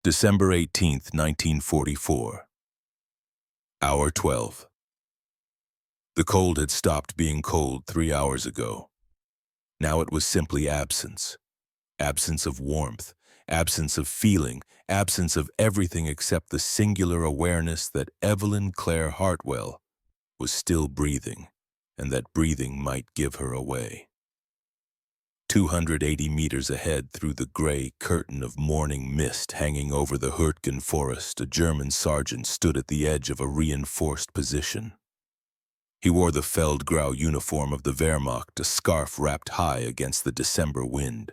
December 18th, 1944. Hour 12. The cold had stopped being cold 3 hours ago. Now it was simply absence. Absence of warmth, absence of feeling, absence of everything except the singular awareness that Evelyn Claire Hartwell was still breathing, and that breathing might give her away. 280 meters ahead, through the gray curtain of morning mist hanging over the Hürtgen forest, a German sergeant stood at the edge of a reinforced position. He wore the Feldgrau uniform of the Wehrmacht, a scarf wrapped high against the December wind.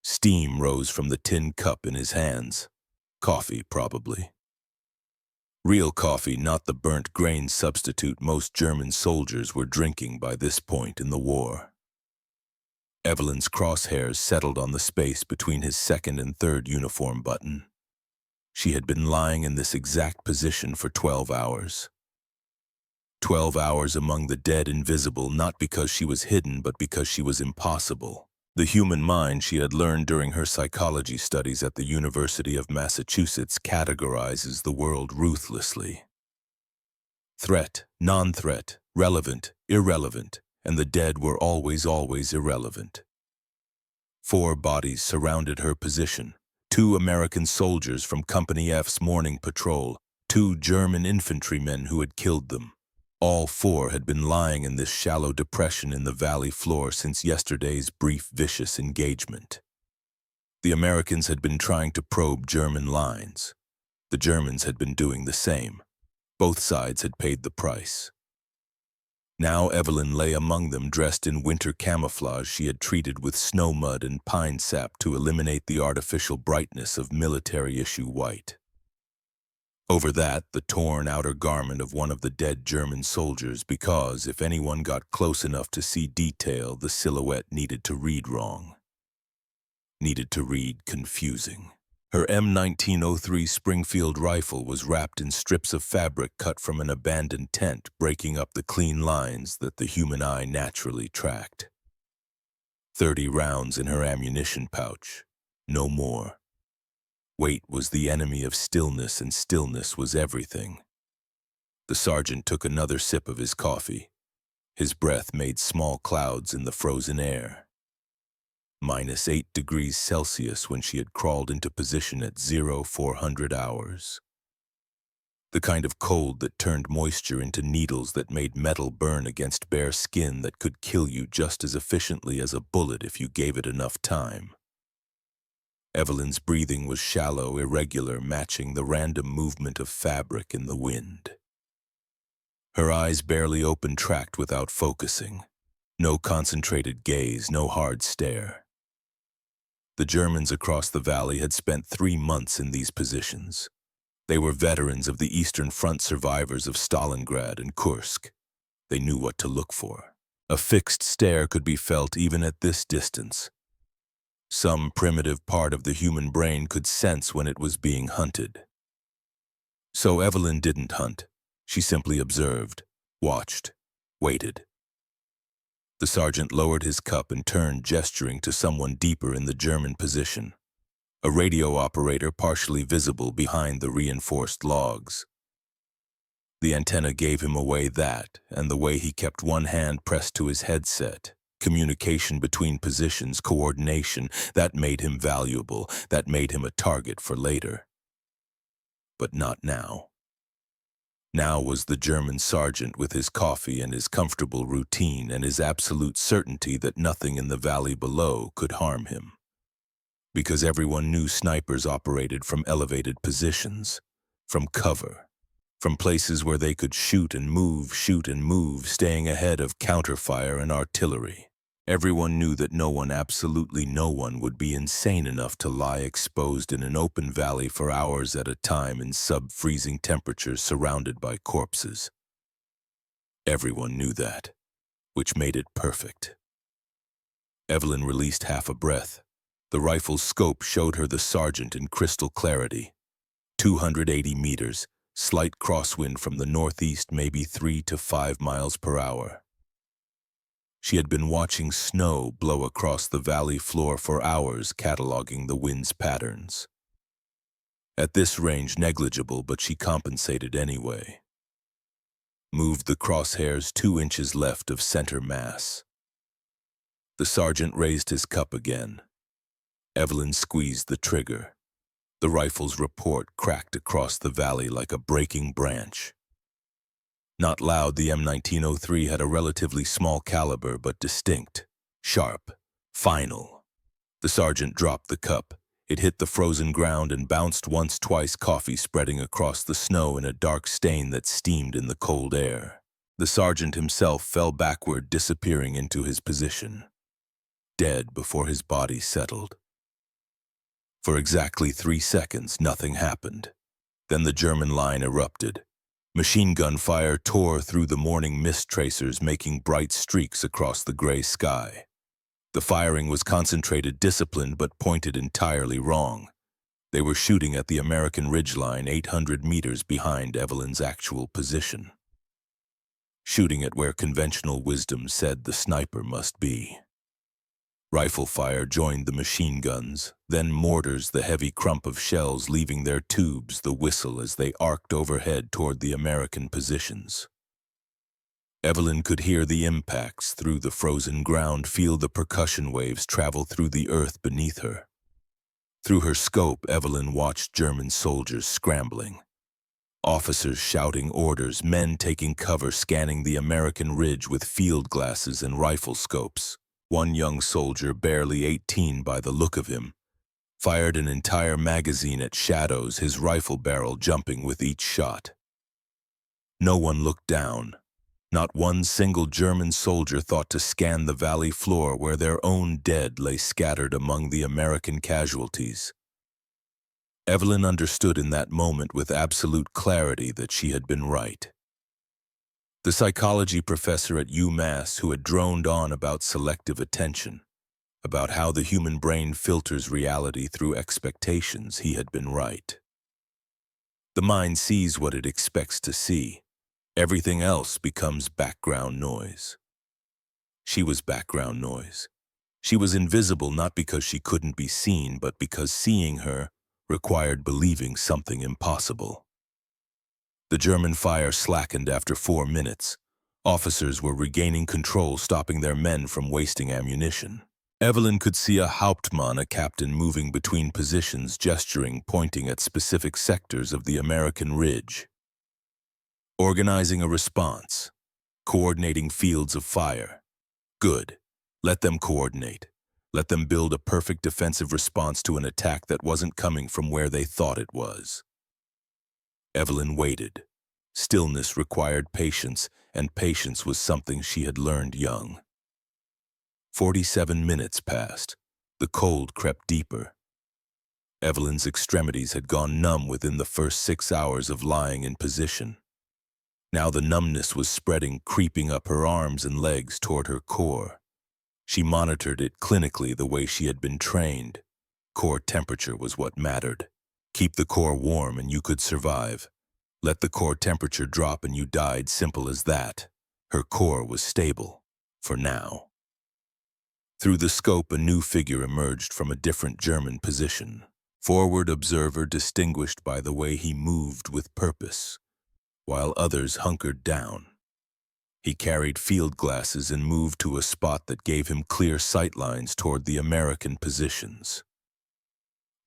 Steam rose from the tin cup in his hands. Coffee, probably. Real coffee, not the burnt grain substitute most German soldiers were drinking by this point in the war. Evelyn's crosshairs settled on the space between his second and third uniform button. She had been lying in this exact position for 12 hours. 12 hours among the dead, invisible, not because she was hidden, but because she was impossible. The human mind, she had learned during her psychology studies at the University of Massachusetts, categorizes the world ruthlessly. Threat, non-threat, relevant, irrelevant, and the dead were always irrelevant. 4 bodies surrounded her position. 2 American soldiers from Company F's morning patrol, 2 German infantrymen who had killed them. All 4 had been lying in this shallow depression in the valley floor since yesterday's brief, vicious engagement. The Americans had been trying to probe German lines. The Germans had been doing the same. Both sides had paid the price. Now Evelyn lay among them, dressed in winter camouflage she had treated with snow mud and pine sap to eliminate the artificial brightness of military-issue white. Over that, the torn outer garment of one of the dead German soldiers, because if anyone got close enough to see detail, the silhouette needed to read wrong. Needed to read confusing. Her M1903 Springfield rifle was wrapped in strips of fabric cut from an abandoned tent, breaking up the clean lines that the human eye naturally tracked. 30 rounds in her ammunition pouch. No more. Weight was the enemy of stillness, and stillness was everything. The sergeant took another sip of his coffee. His breath made small clouds in the frozen air. -8 degrees Celsius when she had crawled into position at 0400 hours. The kind of cold that turned moisture into needles, that made metal burn against bare skin, that could kill you just as efficiently as a bullet if you gave it enough time. Evelyn's breathing was shallow, irregular, matching the random movement of fabric in the wind. Her eyes barely open, tracked without focusing. No concentrated gaze, no hard stare. The Germans across the valley had spent 3 months in these positions. They were veterans of the Eastern Front, survivors of Stalingrad and Kursk. They knew what to look for. A fixed stare could be felt even at this distance. Some primitive part of the human brain could sense when it was being hunted. So Evelyn didn't hunt. She simply observed, watched, waited. The sergeant lowered his cup and turned, gesturing to someone deeper in the German position. A radio operator partially visible behind the reinforced logs. The antenna gave him away, that, and the way he kept one hand pressed to his headset. Communication between positions, coordination, that made him valuable, that made him a target for later. But not now. Now was the German sergeant with his coffee and his comfortable routine and his absolute certainty that nothing in the valley below could harm him. Because everyone knew snipers operated from elevated positions, from cover, from places where they could shoot and move, staying ahead of counterfire and artillery. Everyone knew that no one, absolutely no one, would be insane enough to lie exposed in an open valley for hours at a time in sub-freezing temperatures surrounded by corpses. Everyone knew that, which made it perfect. Evelyn released half a breath. The rifle's scope showed her the sergeant in crystal clarity. 280 meters, slight crosswind from the northeast, maybe 3 to 5 miles per hour. She had been watching snow blow across the valley floor for hours, cataloging the wind's patterns. At this range, negligible, but she compensated anyway. Moved the crosshairs 2 inches left of center mass. The sergeant raised his cup again. Evelyn squeezed the trigger. The rifle's report cracked across the valley like a breaking branch. Not loud, the M1903 had a relatively small caliber, but distinct, sharp, final. The sergeant dropped the cup. It hit the frozen ground and bounced once, twice, coffee spreading across the snow in a dark stain that steamed in the cold air. The sergeant himself fell backward, disappearing into his position, dead before his body settled. For exactly 3 seconds, nothing happened. Then the German line erupted. Machine gun fire tore through the morning mist tracers, making bright streaks across the gray sky. The firing was concentrated, disciplined, but pointed entirely wrong. They were shooting at the American ridgeline 800 meters behind Evelyn's actual position. Shooting at where conventional wisdom said the sniper must be. Rifle fire joined the machine guns, then mortars, the heavy crump of shells leaving their tubes, the whistle as they arced overhead toward the American positions. Evelyn could hear the impacts through the frozen ground, feel the percussion waves travel through the earth beneath her. Through her scope, Evelyn watched German soldiers scrambling. Officers shouting orders, men taking cover, scanning the American ridge with field glasses and rifle scopes. One young soldier, barely 18 by the look of him, fired an entire magazine at shadows, his rifle barrel jumping with each shot. No one looked down. Not one single German soldier thought to scan the valley floor where their own dead lay scattered among the American casualties. Evelyn understood in that moment with absolute clarity that she had been right. The psychology professor at UMass who had droned on about selective attention, about how the human brain filters reality through expectations, he had been right. The mind sees what it expects to see. Everything else becomes background noise. She was background noise. She was invisible not because she couldn't be seen, but because seeing her required believing something impossible. The German fire slackened after 4 minutes. Officers were regaining control, stopping their men from wasting ammunition. Evelyn could see a Hauptmann, a captain, moving between positions, gesturing, pointing at specific sectors of the American ridge. Organizing a response. Coordinating fields of fire. Good. Let them coordinate. Let them build a perfect defensive response to an attack that wasn't coming from where they thought it was. Evelyn waited. Stillness required patience, and patience was something she had learned young. 47 minutes passed. The cold crept deeper. Evelyn's extremities had gone numb within the first 6 hours of lying in position. Now the numbness was spreading, creeping up her arms and legs toward her core. She monitored it clinically the way she had been trained. Core temperature was what mattered. Keep the core warm and you could survive. Let the core temperature drop and you died, simple as that. Her core was stable, for now. Through the scope, a new figure emerged from a different German position. Forward observer, distinguished by the way he moved with purpose, while others hunkered down. He carried field glasses and moved to a spot that gave him clear sightlines toward the American positions.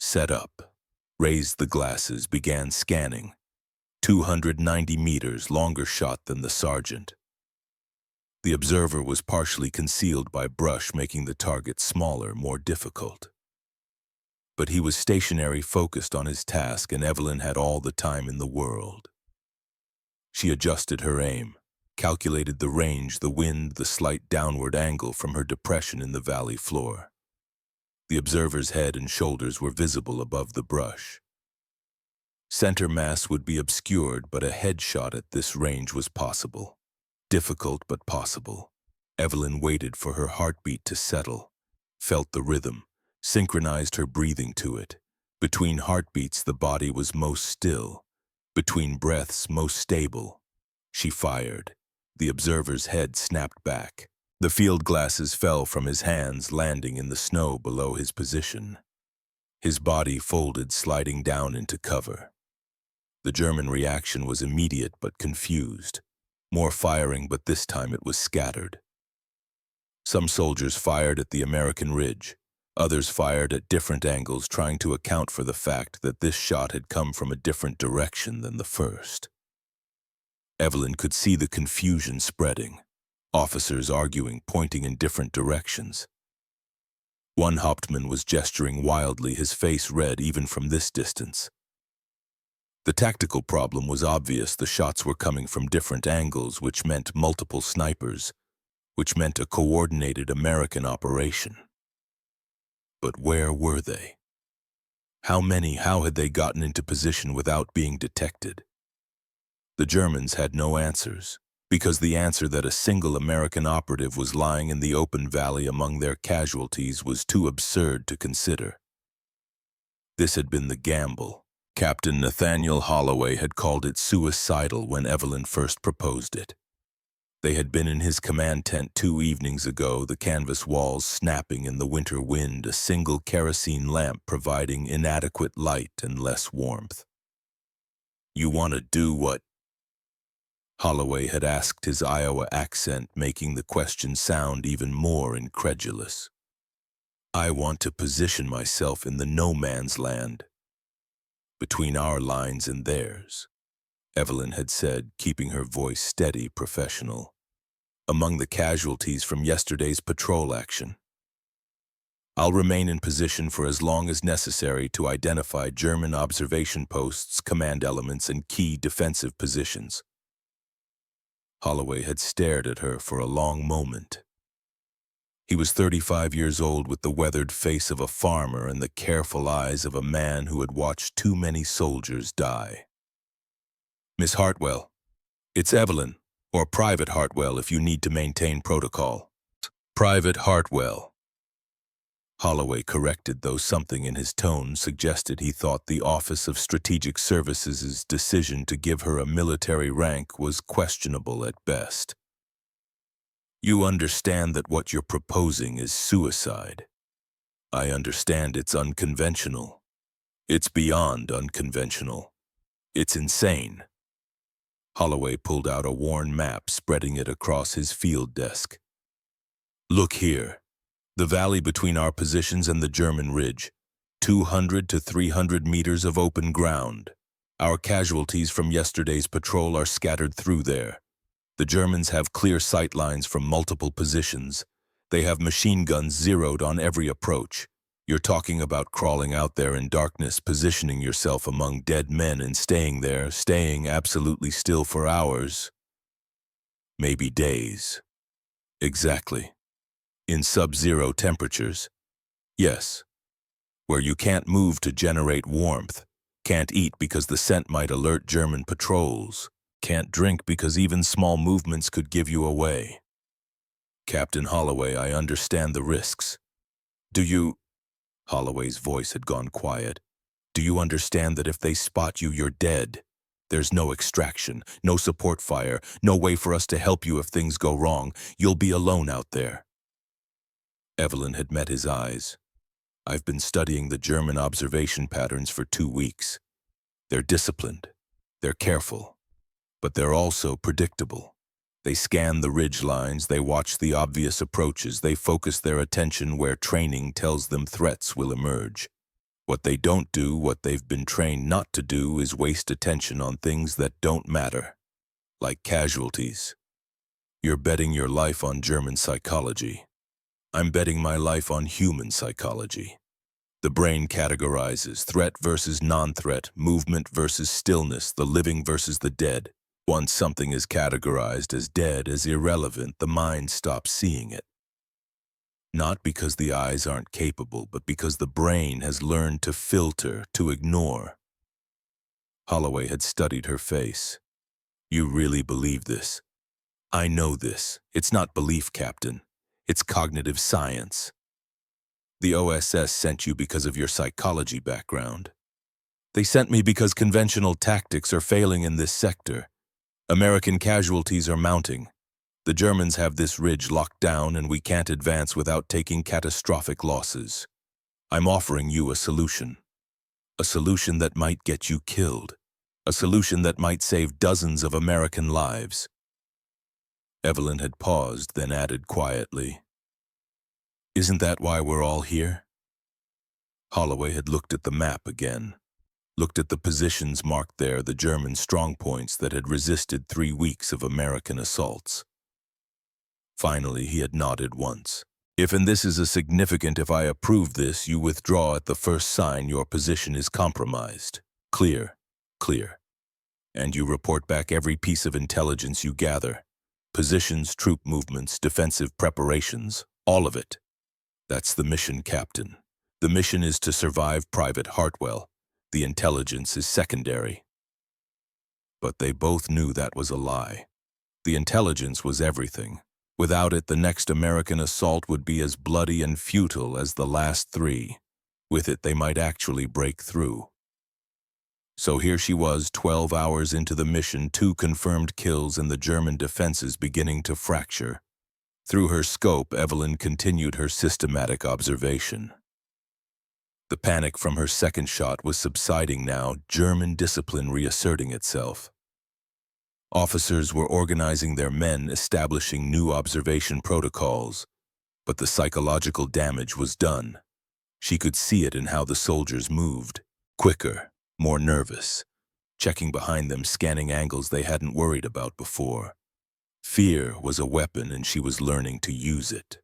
Set up. Raised the glasses, began scanning. 290 meters, longer shot than the sergeant. The observer was partially concealed by brush, making the target smaller, more difficult. But he was stationary, focused on his task, and Evelyn had all the time in the world. She adjusted her aim, calculated the range, the wind, the slight downward angle from her depression in the valley floor. The observer's head and shoulders were visible above the brush. Center mass would be obscured, but a headshot at this range was possible. Difficult, but possible. Evelyn waited for her heartbeat to settle, felt the rhythm, synchronized her breathing to it. Between heartbeats, the body was most still. Between breaths, most stable. She fired. The observer's head snapped back. The field glasses fell from his hands, landing in the snow below his position. his body folded, sliding down into cover. The German reaction was immediate but confused. More firing, but this time it was scattered. Some soldiers fired at the American ridge. Others fired at different angles, trying to account for the fact that this shot had come from a different direction than the first. Evelyn could see the confusion spreading. Officers arguing, pointing in different directions. One Hauptmann was gesturing wildly, his face red even from this distance. The tactical problem was obvious. The shots were coming from different angles, which meant multiple snipers, which meant a coordinated American operation. But where were they? How many? How had they gotten into position without being detected? The Germans had no answers, because the answer that a single American operative was lying in the open valley among their casualties was too absurd to consider. This had been the gamble. Captain Nathaniel Holloway had called it suicidal when Evelyn first proposed it. They had been in his command tent 2 evenings ago, the canvas walls snapping in the winter wind, a single kerosene lamp providing inadequate light and less warmth. "You want to do what?" Holloway had asked, his Iowa accent making the question sound even more incredulous. "I want to position myself in the no man's land, between our lines and theirs," Evelyn had said, keeping her voice steady, professional. "Among the casualties from yesterday's patrol action. I'll remain in position for as long as necessary to identify German observation posts, command elements, and key defensive positions." Holloway had stared at her for a long moment. He was 35 years old, with the weathered face of a farmer and the careful eyes of a man who had watched too many soldiers die. "Miss Hartwell, it's Evelyn, or Private Hartwell if you need to maintain protocol." "Private Hartwell," Holloway corrected, though something in his tone suggested he thought the Office of Strategic Services' decision to give her a military rank was questionable at best. "You understand that what you're proposing is suicide. I understand it's unconventional. It's beyond unconventional. It's insane." Holloway pulled out a worn map, spreading it across his field desk. "Look here. The valley between our positions and the German ridge. 200 to 300 meters of open ground. Our casualties from yesterday's patrol are scattered through there. The Germans have clear sight lines from multiple positions. They have machine guns zeroed on every approach. You're talking about crawling out there in darkness, positioning yourself among dead men and staying there, staying absolutely still for hours. Maybe days." "Exactly. In sub-zero temperatures. Yes. Where you can't move to generate warmth, can't eat because the scent might alert German patrols, can't drink because even small movements could give you away. Captain Holloway, I understand the risks. Do you—" Holloway's voice had gone quiet. "Do you understand that if they spot you, you're dead? There's no extraction, no support fire, no way for us to help you if things go wrong. You'll be alone out there." Evelyn had met his eyes. "I've been studying the German observation patterns for 2 weeks. They're disciplined. They're careful. But they're also predictable. They scan the ridge lines, they watch the obvious approaches, they focus their attention where training tells them threats will emerge. What they don't do, what they've been trained not to do, is waste attention on things that don't matter, like casualties. You're betting your life on German psychology. I'm betting my life on human psychology. The brain categorizes threat versus non-threat, movement versus stillness, the living versus the dead. Once something is categorized as dead, as irrelevant, the mind stops seeing it. Not because the eyes aren't capable, but because the brain has learned to filter, to ignore." Holloway had studied her face. "You really believe this?" "I know this. It's not belief, Captain. It's cognitive science. The OSS sent you because of your psychology background. They sent me because conventional tactics are failing in this sector. American casualties are mounting. The Germans have this ridge locked down and we can't advance without taking catastrophic losses. I'm offering you a solution. A solution that might get you killed. A solution that might save dozens of American lives." Evelyn had paused, then added quietly, "Isn't that why we're all here?" Holloway had looked at the map again, looked at the positions marked there, the German strongpoints that had resisted 3 weeks of American assaults. Finally, he had nodded once. "If and this is a significant, if I approve this, you withdraw at the first sign your position is compromised. Clear, clear. And you report back every piece of intelligence you gather. Positions, troop movements, defensive preparations, all of it. That's the mission, Captain. The mission is to survive Private Hartwell. The intelligence is secondary." But they both knew that was a lie. The intelligence was everything. Without it, the next American assault would be as bloody and futile as the last 3. With it, they might actually break through. So here she was, 12 hours into the mission, 2 confirmed kills and the German defenses beginning to fracture. Through her scope, Evelyn continued her systematic observation. The panic from her second shot was subsiding now, German discipline reasserting itself. Officers were organizing their men, establishing new observation protocols, but the psychological damage was done. She could see it in how the soldiers moved, quicker, more nervous, checking behind them, scanning angles they hadn't worried about before. Fear was a weapon, and she was learning to use it.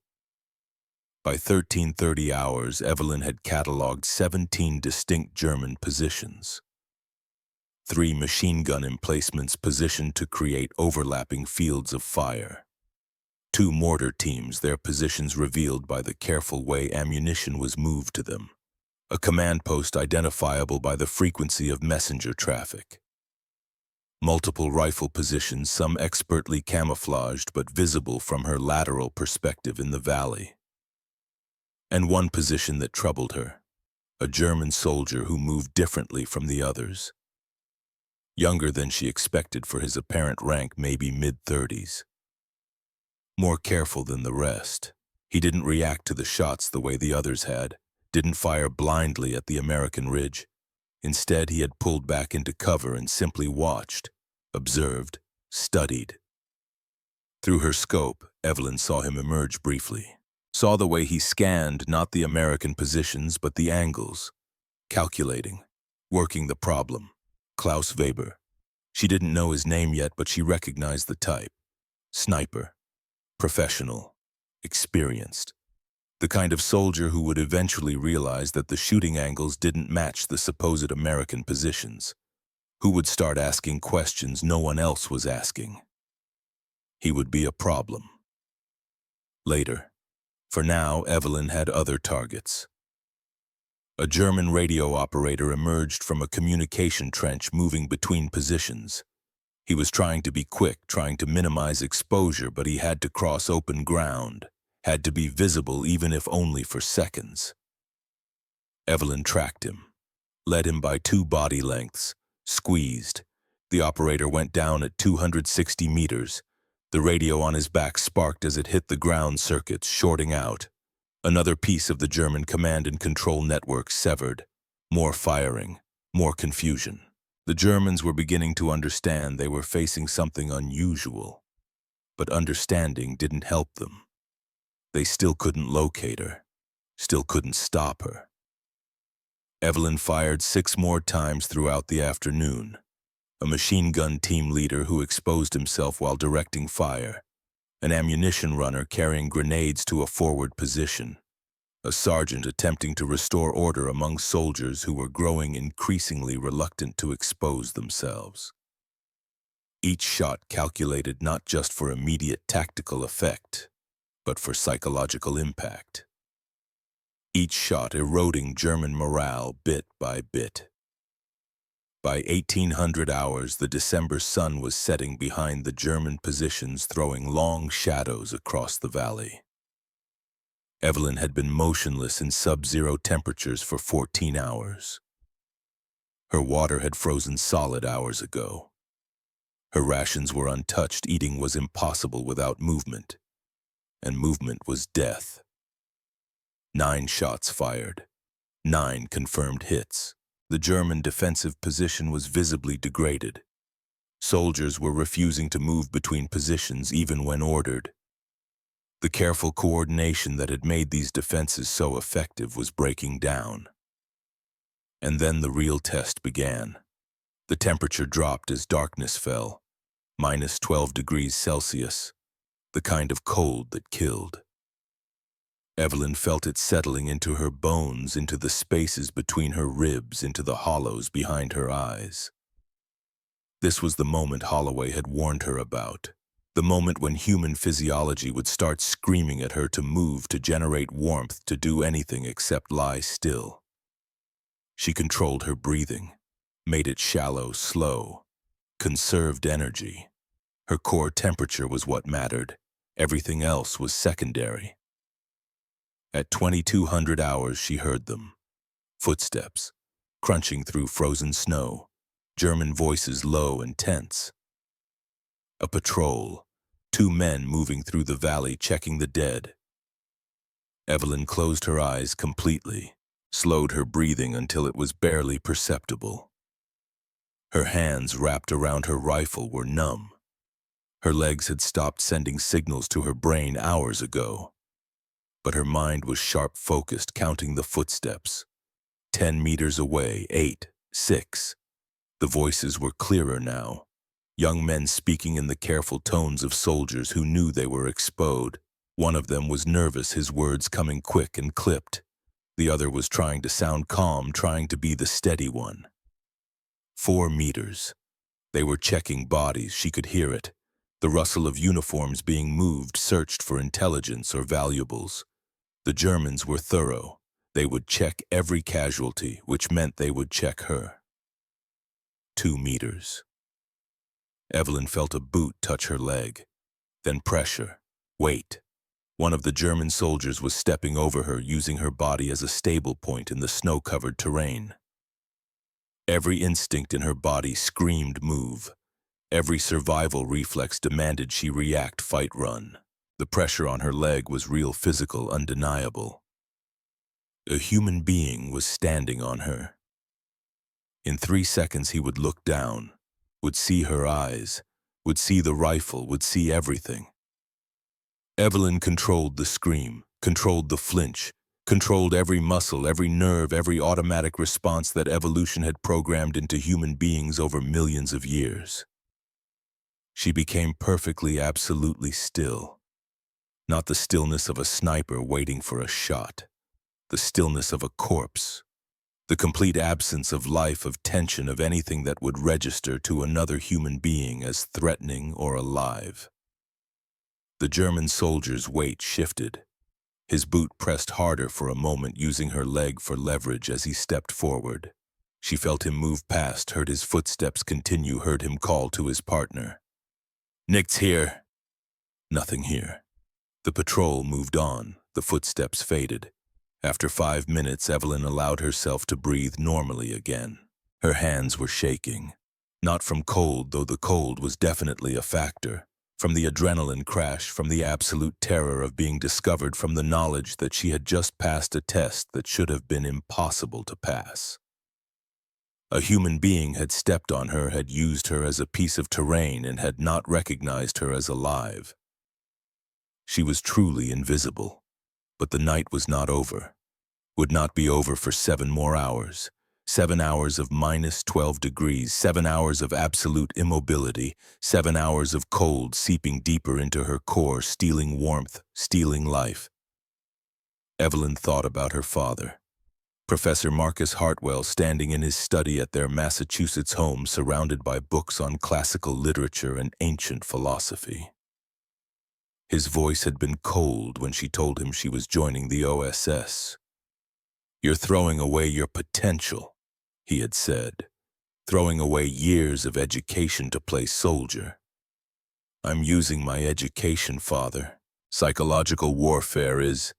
By 13:30 hours, Evelyn had cataloged 17 distinct German positions. 3 machine gun emplacements positioned to create overlapping fields of fire. 2 mortar teams, their positions revealed by the careful way ammunition was moved to them. A command post identifiable by the frequency of messenger traffic. Multiple rifle positions, some expertly camouflaged but visible from her lateral perspective in the valley. And 1 position that troubled her, a German soldier who moved differently from the others. Younger than she expected for his apparent rank, maybe mid-30s. More careful than the rest. He didn't react to the shots the way the others had, didn't fire blindly at the American ridge. Instead, he had pulled back into cover and simply watched, observed, studied. Through her scope, Evelyn saw him emerge briefly. Saw the way he scanned not the American positions but the angles, calculating, working the problem. Klaus Weber. She didn't know his name yet, but she recognized the type. Sniper. Professional. Experienced. The kind of soldier who would eventually realize that the shooting angles didn't match the supposed American positions. Who would start asking questions no one else was asking. He would be a problem. Later. For now, Evelyn had other targets. A German radio operator emerged from a communication trench, moving between positions. He was trying to be quick, trying to minimize exposure, but he had to cross open ground, had to be visible even if only for seconds. Evelyn tracked him, led him by 2 body lengths, squeezed. The operator went down at 260 meters. The radio on his back sparked as it hit the ground circuits, shorting out. Another piece of the German command and control network severed. More firing, more confusion. The Germans were beginning to understand they were facing something unusual. But understanding didn't help them. They still couldn't locate her, still couldn't stop her. Evelyn fired 6 more times throughout the afternoon. A machine gun team leader who exposed himself while directing fire. An ammunition runner carrying grenades to a forward position. A sergeant attempting to restore order among soldiers who were growing increasingly reluctant to expose themselves. Each shot calculated not just for immediate tactical effect, but for psychological impact. Each shot eroding German morale bit by bit. By 1800 hours, the December sun was setting behind the German positions, throwing long shadows across the valley. Evelyn had been motionless in sub-zero temperatures for 14 hours. Her water had frozen solid hours ago. Her rations were untouched. Eating was impossible without movement, and movement was death. 9 shots fired, 9 confirmed hits. The German defensive position was visibly degraded. Soldiers were refusing to move between positions even when ordered. The careful coordination that had made these defenses so effective was breaking down. And then the real test began. The temperature dropped as darkness fell, -12 degrees Celsius, the kind of cold that killed. Evelyn felt it settling into her bones, into the spaces between her ribs, into the hollows behind her eyes. This was the moment Holloway had warned her about, the moment when human physiology would start screaming at her to move, to generate warmth, to do anything except lie still. She controlled her breathing, made it shallow, slow, conserved energy. Her core temperature was what mattered. Everything else was secondary. At 2200 hours, she heard them. Footsteps, crunching through frozen snow, German voices low and tense. A patrol, 2 men moving through the valley checking the dead. Evelyn closed her eyes completely, slowed her breathing until it was barely perceptible. Her hands wrapped around her rifle were numb. Her legs had stopped sending signals to her brain hours ago. But her mind was sharp-focused, counting the footsteps. 10 meters away, 8, 6. The voices were clearer now. Young men speaking in the careful tones of soldiers who knew they were exposed. One of them was nervous, his words coming quick and clipped. The other was trying to sound calm, trying to be the steady one. 4 meters. They were checking bodies, she could hear it. The rustle of uniforms being moved, searched for intelligence or valuables. The Germans were thorough. They would check every casualty, which meant they would check her. 2 meters. Evelyn felt a boot touch her leg. Then pressure. Weight. One of the German soldiers was stepping over her, using her body as a stable point in the snow-covered terrain. Every instinct in her body screamed move. Every survival reflex demanded she react, fight, run. The pressure on her leg was real, physical, undeniable. A human being was standing on her. In 3 seconds he would look down, would see her eyes, would see the rifle, would see everything. Evelyn controlled the scream, controlled the flinch, controlled every muscle, every nerve, every automatic response that evolution had programmed into human beings over millions of years. She became perfectly, absolutely still. Not the stillness of a sniper waiting for a shot. The stillness of a corpse. The complete absence of life, of tension, of anything that would register to another human being as threatening or alive. The German soldier's weight shifted. His boot pressed harder for a moment, using her leg for leverage as he stepped forward. She felt him move past, heard his footsteps continue, heard him call to his partner. "Nichts here." Nothing here. The patrol moved on, the footsteps faded. After 5 minutes, Evelyn allowed herself to breathe normally again. Her hands were shaking. Not from cold, though the cold was definitely a factor. From the adrenaline crash, from the absolute terror of being discovered, from the knowledge that she had just passed a test that should have been impossible to pass. A human being had stepped on her, had used her as a piece of terrain, and had not recognized her as alive. She was truly invisible. But the night was not over. Would not be over for 7 more hours. 7 hours of -12 degrees, 7 hours of absolute immobility, 7 hours of cold seeping deeper into her core, stealing warmth, stealing life. Evelyn thought about her father. Professor Marcus Hartwell, standing in his study at their Massachusetts home, surrounded by books on classical literature and ancient philosophy. His voice had been cold when she told him she was joining the OSS. "You're throwing away your potential," he had said. "Throwing away years of education to play soldier." "I'm using my education, Father. Psychological warfare is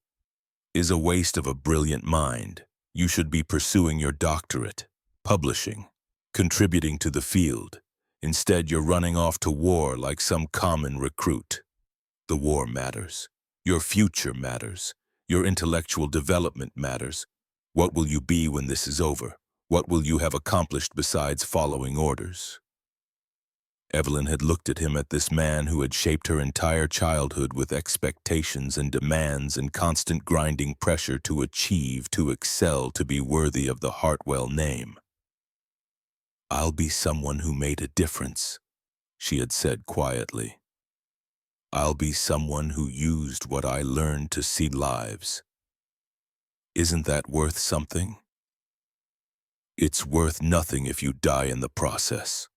a waste of a brilliant mind. You should be pursuing your doctorate, publishing, contributing to the field. Instead, you're running off to war like some common recruit. The war matters. Your future matters. Your intellectual development matters. What will you be when this is over? What will you have accomplished besides following orders? Evelyn had looked at him, at this man who had shaped her entire childhood with expectations and demands and constant grinding pressure to achieve, to excel, to be worthy of the Hartwell name. "I'll be someone who made a difference," she had said quietly. "I'll be someone who used what I learned to see lives. Isn't that worth something? It's worth nothing if you die in the process."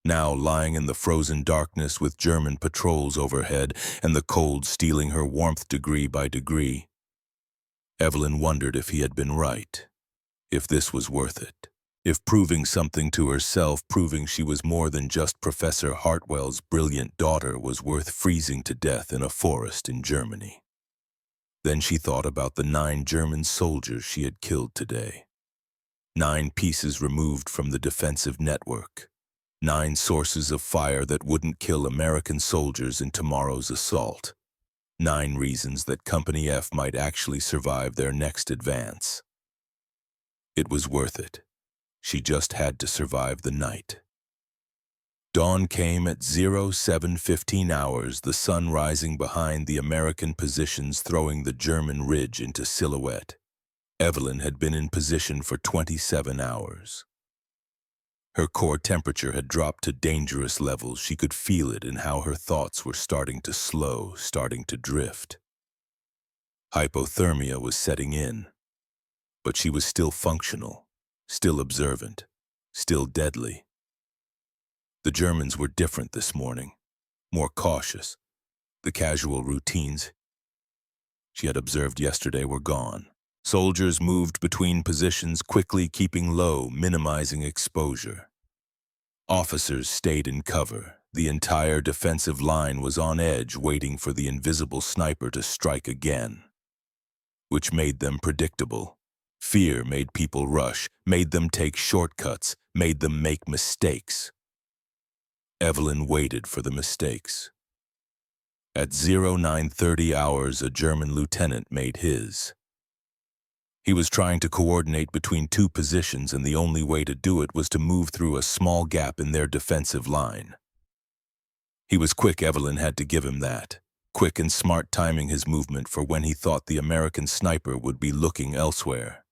Now, lying in the frozen darkness with German patrols overhead and the cold stealing her warmth degree by degree, Evelyn wondered if he had been right, if this was worth it, if proving something to herself, proving she was more than just Professor Hartwell's brilliant daughter, was worth freezing to death in a forest in Germany. Then she thought about the 9 German soldiers she had killed today. 9 pieces removed from the defensive network. 9 sources of fire that wouldn't kill American soldiers in tomorrow's assault. 9 reasons that Company F might actually survive their next advance. It was worth it. She just had to survive the night. Dawn came at 07:15 hours, the sun rising behind the American positions, throwing the German ridge into silhouette. Evelyn had been in position for 27 hours. Her core temperature had dropped to dangerous levels. She could feel it in how her thoughts were starting to slow, starting to drift. Hypothermia was setting in, but she was still functional, still observant, still deadly. The Germans were different this morning, more cautious. The casual routines she had observed yesterday were gone. Soldiers moved between positions quickly, keeping low, minimizing exposure. Officers stayed in cover. The entire defensive line was on edge, waiting for the invisible sniper to strike again, which made them predictable. Fear made people rush, made them take shortcuts, made them make mistakes. Evelyn waited for the mistakes. At 09:30 hours, a German lieutenant made his. He was trying to coordinate between 2 positions, and the only way to do it was to move through a small gap in their defensive line. He was quick, Evelyn had to give him that. Quick and smart, timing his movement for when he thought the American sniper would be looking elsewhere.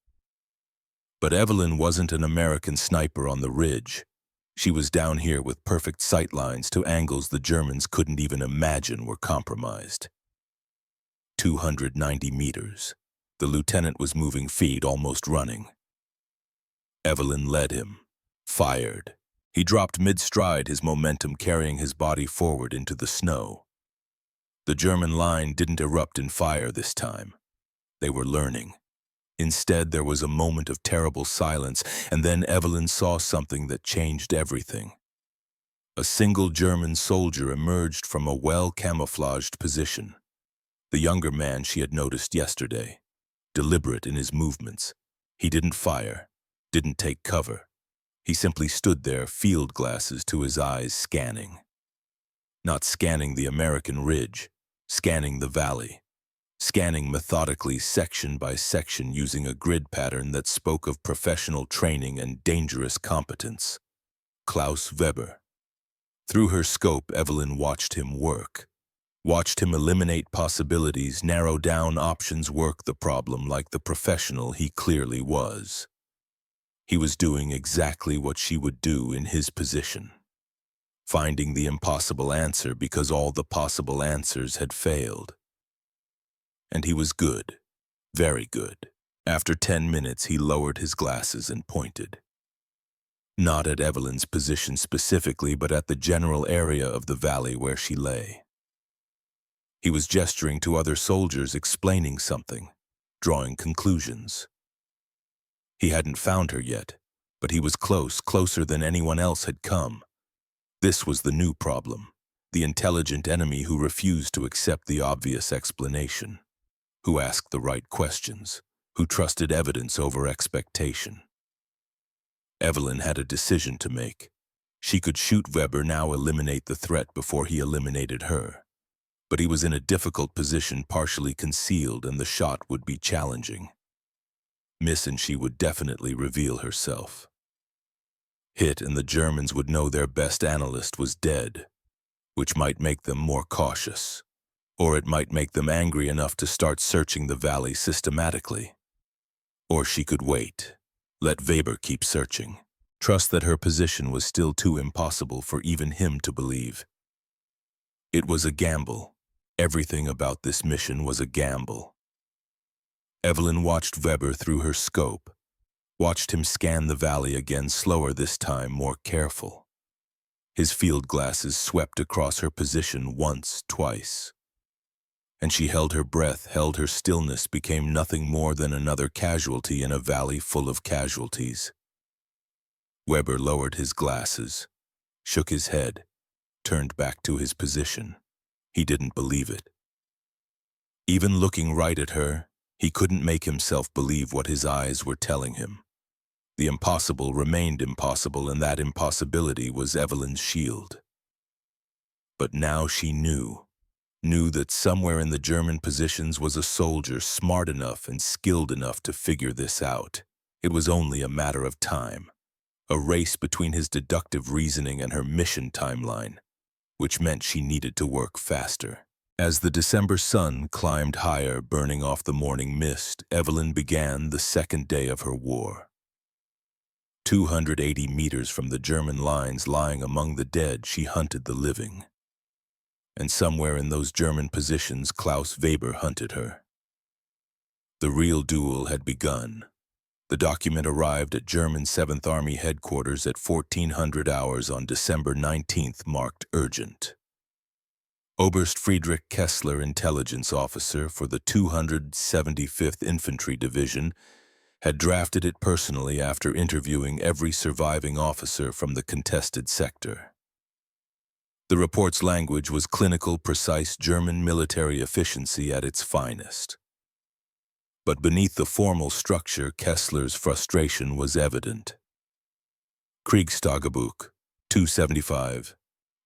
But Evelyn wasn't an American sniper on the ridge. She was down here with perfect sight lines to angles the Germans couldn't even imagine were compromised. 290 meters. The lieutenant was moving feet, almost running. Evelyn led him, fired. He dropped mid-stride, his momentum carrying his body forward into the snow. The German line didn't erupt in fire this time. They were learning. Instead, there was a moment of terrible silence, and then Evelyn saw something that changed everything. A single German soldier emerged from a well-camouflaged position. The younger man she had noticed yesterday. Deliberate in his movements. He didn't fire, didn't take cover. He simply stood there, field glasses to his eyes, scanning. Not scanning the American ridge, scanning the valley. Scanning methodically, section by section, using a grid pattern that spoke of professional training and dangerous competence. Klaus Weber. Through her scope, Evelyn watched him work. Watched him eliminate possibilities, narrow down options, work the problem like the professional he clearly was. He was doing exactly what she would do in his position. Finding the impossible answer because all the possible answers had failed. And he was good, very good. After 10 minutes, he lowered his glasses and pointed. Not at Evelyn's position specifically, but at the general area of the valley where she lay. He was gesturing to other soldiers, explaining something, drawing conclusions. He hadn't found her yet, but he was close, closer than anyone else had come. This was the new problem, the intelligent enemy who refused to accept the obvious explanation, who asked the right questions, who trusted evidence over expectation. Evelyn had a decision to make. She could shoot Weber now, eliminate the threat before he eliminated her. But he was in a difficult position, partially concealed, and the shot would be challenging. Miss and she would definitely reveal herself. Hit and the Germans would know their best analyst was dead, which might make them more cautious. Or it might make them angry enough to start searching the valley systematically. Or she could wait. Let Weber keep searching. Trust that her position was still too impossible for even him to believe. It was a gamble. Everything about this mission was a gamble. Evelyn watched Weber through her scope, watched him scan the valley again, slower this time, more careful. His field glasses swept across her position once, twice. And she held her breath, held her stillness, became nothing more than another casualty in a valley full of casualties. Weber lowered his glasses, shook his head, turned back to his position. He didn't believe it. Even looking right at her, he couldn't make himself believe what his eyes were telling him. The impossible remained impossible, and that impossibility was Evelyn's shield. But now she knew that somewhere in the German positions was a soldier smart enough and skilled enough to figure this out. It was only a matter of time. A race between his deductive reasoning and her mission timeline, which meant she needed to work faster. As the December sun climbed higher, burning off the morning mist, Evelyn began the second day of her war. 280 meters from the German lines, lying among the dead, she hunted the living. And somewhere in those German positions, Klaus Weber hunted her. The real duel had begun. The document arrived at German 7th Army headquarters at 1400 hours on December 19th, marked urgent. Oberst Friedrich Kessler, intelligence officer for the 275th Infantry Division, had drafted it personally after interviewing every surviving officer from the contested sector. The report's language was clinical, precise German military efficiency at its finest. But beneath the formal structure, Kessler's frustration was evident. Kriegstagebuch, 275,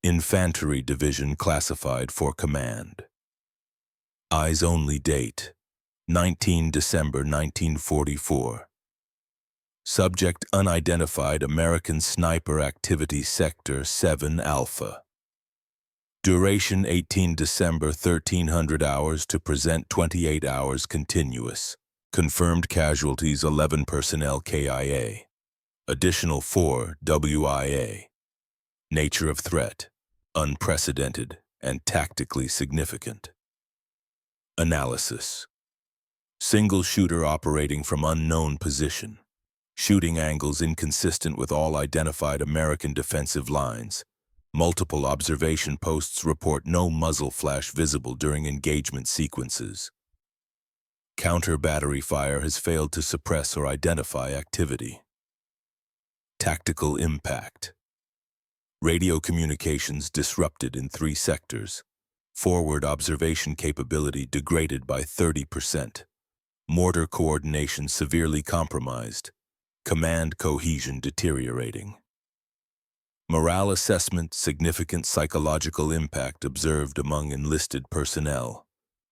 Infantry Division classified for command. Eyes-only date, 19 December 1944. Subject unidentified, American Sniper Activity Sector 7 Alpha. Duration 18 December 1300 hours to present 28 hours continuous. Confirmed casualties 11 personnel KIA. Additional 4 WIA. Nature of threat, unprecedented and tactically significant. Analysis. Single shooter operating from unknown position. Shooting angles inconsistent with all identified American defensive lines. Multiple observation posts report no muzzle flash visible during engagement sequences. Counter battery fire has failed to suppress or identify activity. Tactical impact. Radio communications disrupted in 3 sectors. Forward observation capability degraded by 30%. Mortar coordination severely compromised. Command cohesion deteriorating. Morale assessment, significant psychological impact observed among enlisted personnel.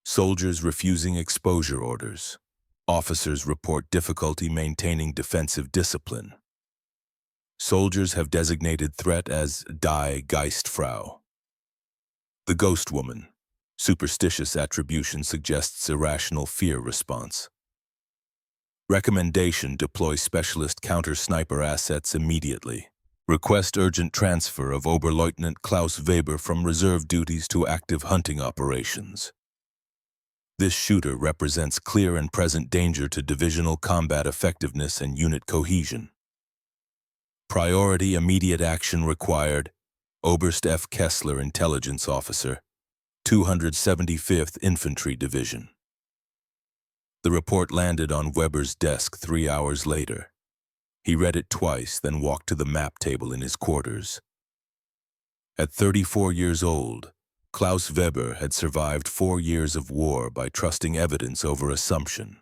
Soldiers refusing exposure orders. Officers report difficulty maintaining defensive discipline. Soldiers have designated threat as Die Geistfrau. The Ghost Woman. Superstitious attribution suggests irrational fear response. Recommendation: deploy specialist counter-sniper assets immediately. Request urgent transfer of Oberleutnant Klaus Weber from reserve duties to active hunting operations. This shooter represents clear and present danger to divisional combat effectiveness and unit cohesion. Priority immediate action required. Oberst F. Kessler, intelligence officer, 275th Infantry Division. The report landed on Weber's desk 3 hours later. He read it twice, then walked to the map table in his quarters. At 34 years old, Klaus Weber had survived 4 years of war by trusting evidence over assumption.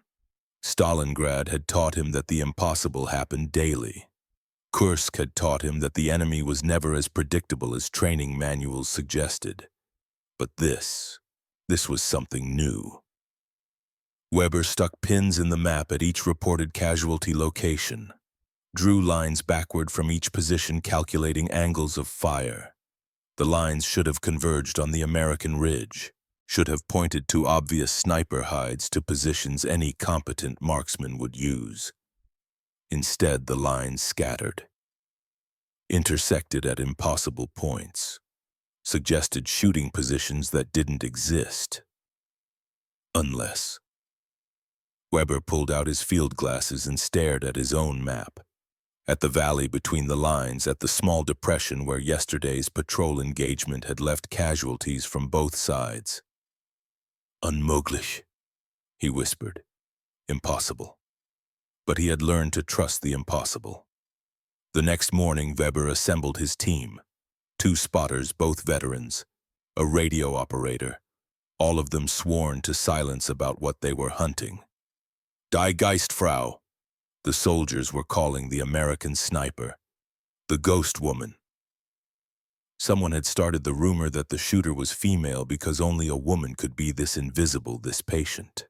Stalingrad had taught him that the impossible happened daily. Kursk had taught him that the enemy was never as predictable as training manuals suggested. But this was something new. Weber stuck pins in the map at each reported casualty location, drew lines backward from each position calculating angles of fire. The lines should have converged on the American ridge, should have pointed to obvious sniper hides to positions any competent marksman would use. Instead, the lines scattered, intersected at impossible points, suggested shooting positions that didn't exist. Unless. Weber pulled out his field glasses and stared at his own map, at the valley between the lines, at the small depression where yesterday's patrol engagement had left casualties from both sides. Unmöglich, he whispered. Impossible. But he had learned to trust the impossible. The next morning, Weber assembled his team. 2 spotters, both veterans, a radio operator, all of them sworn to silence about what they were hunting. Die Geist, Frau, the soldiers were calling the American sniper, the ghost woman. Someone had started the rumor that the shooter was female because only a woman could be this invisible, this patient.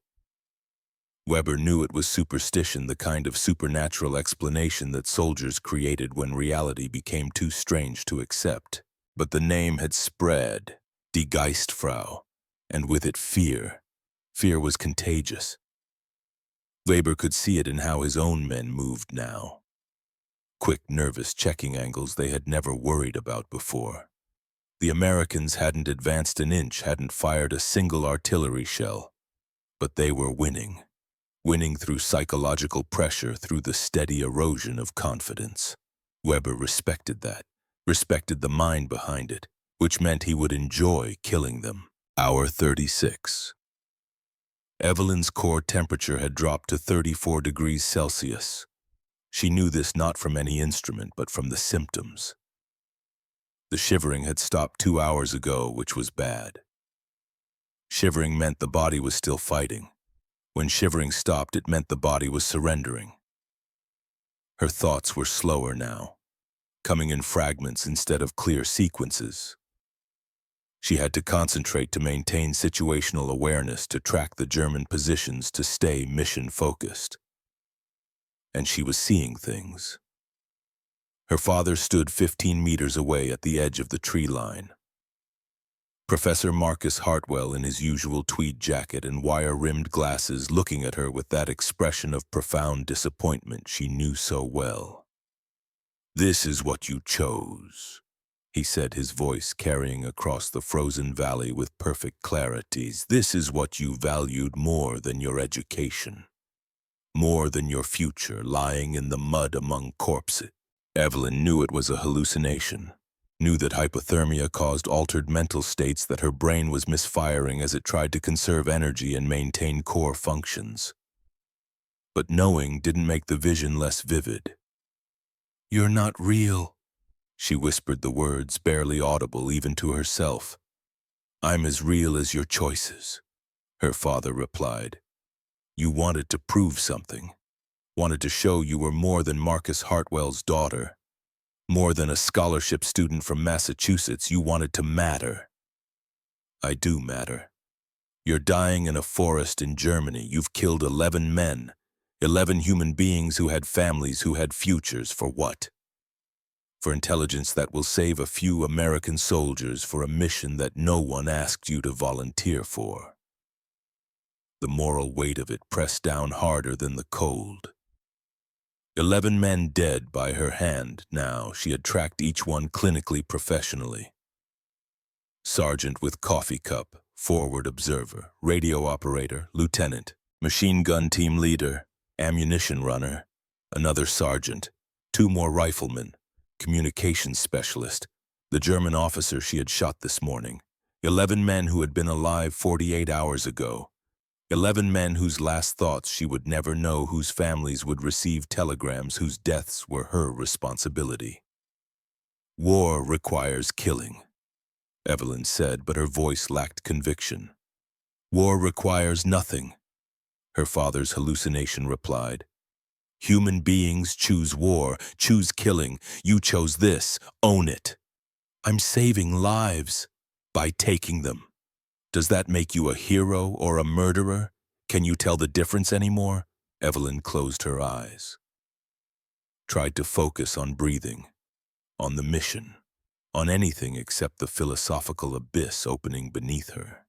Weber knew it was superstition, the kind of supernatural explanation that soldiers created when reality became too strange to accept. But the name had spread, Die Geistfrau, and with it fear. Fear was contagious. Weber could see it in how his own men moved now. Quick, nervous checking angles they had never worried about before. The Americans hadn't advanced an inch, hadn't fired a single artillery shell. But they were winning. Winning through psychological pressure, through the steady erosion of confidence. Weber respected that, respected the mind behind it, which meant he would enjoy killing them. Hour 36. Evelyn's core temperature had dropped to 34 degrees Celsius. She knew this not from any instrument, but from the symptoms. The shivering had stopped 2 hours ago, which was bad. Shivering meant the body was still fighting. When shivering stopped, it meant the body was surrendering. Her thoughts were slower now, coming in fragments instead of clear sequences. She had to concentrate to maintain situational awareness, to track the German positions, to stay mission-focused. And she was seeing things. Her father stood 15 meters away at the edge of the tree line. Professor Marcus Hartwell in his usual tweed jacket and wire-rimmed glasses, looking at her with that expression of profound disappointment she knew so well. "This is what you chose," he said, his voice carrying across the frozen valley with perfect clarity. "This is what you valued more than your education, more than your future lying in the mud among corpses." Evelyn knew it was a hallucination, knew that hypothermia caused altered mental states, that her brain was misfiring as it tried to conserve energy and maintain core functions. But knowing didn't make the vision less vivid. "You're not real," she whispered the words, barely audible even to herself. "I'm as real as your choices," her father replied. "You wanted to prove something, wanted to show you were more than Marcus Hartwell's daughter, more than a scholarship student from Massachusetts. You wanted to matter. I do matter. You're dying in a forest in Germany. You've killed 11 men, 11 human beings who had families, who had futures. For what? For intelligence that will save a few American soldiers, for a mission that no one asked you to volunteer for." The moral weight of it pressed down harder than the cold. 11 men dead by her hand now. She had tracked each one clinically, professionally. Sergeant with coffee cup, forward observer, radio operator, lieutenant, machine gun team leader, ammunition runner, another sergeant, 2 more riflemen, communications specialist, the German officer she had shot this morning. 11 men who had been alive 48 hours ago. 11 men whose last thoughts she would never know, whose families would receive telegrams, whose deaths were her responsibility. "War requires killing," Evelyn said, but her voice lacked conviction. "War requires nothing," her father's hallucination replied. "Human beings choose war, choose killing. You chose this. Own it." "I'm saving lives by taking them. Does that make you a hero or a murderer? Can you tell the difference anymore? Evelyn closed her eyes, tried to focus on breathing, on the mission, on anything except the philosophical abyss opening beneath her.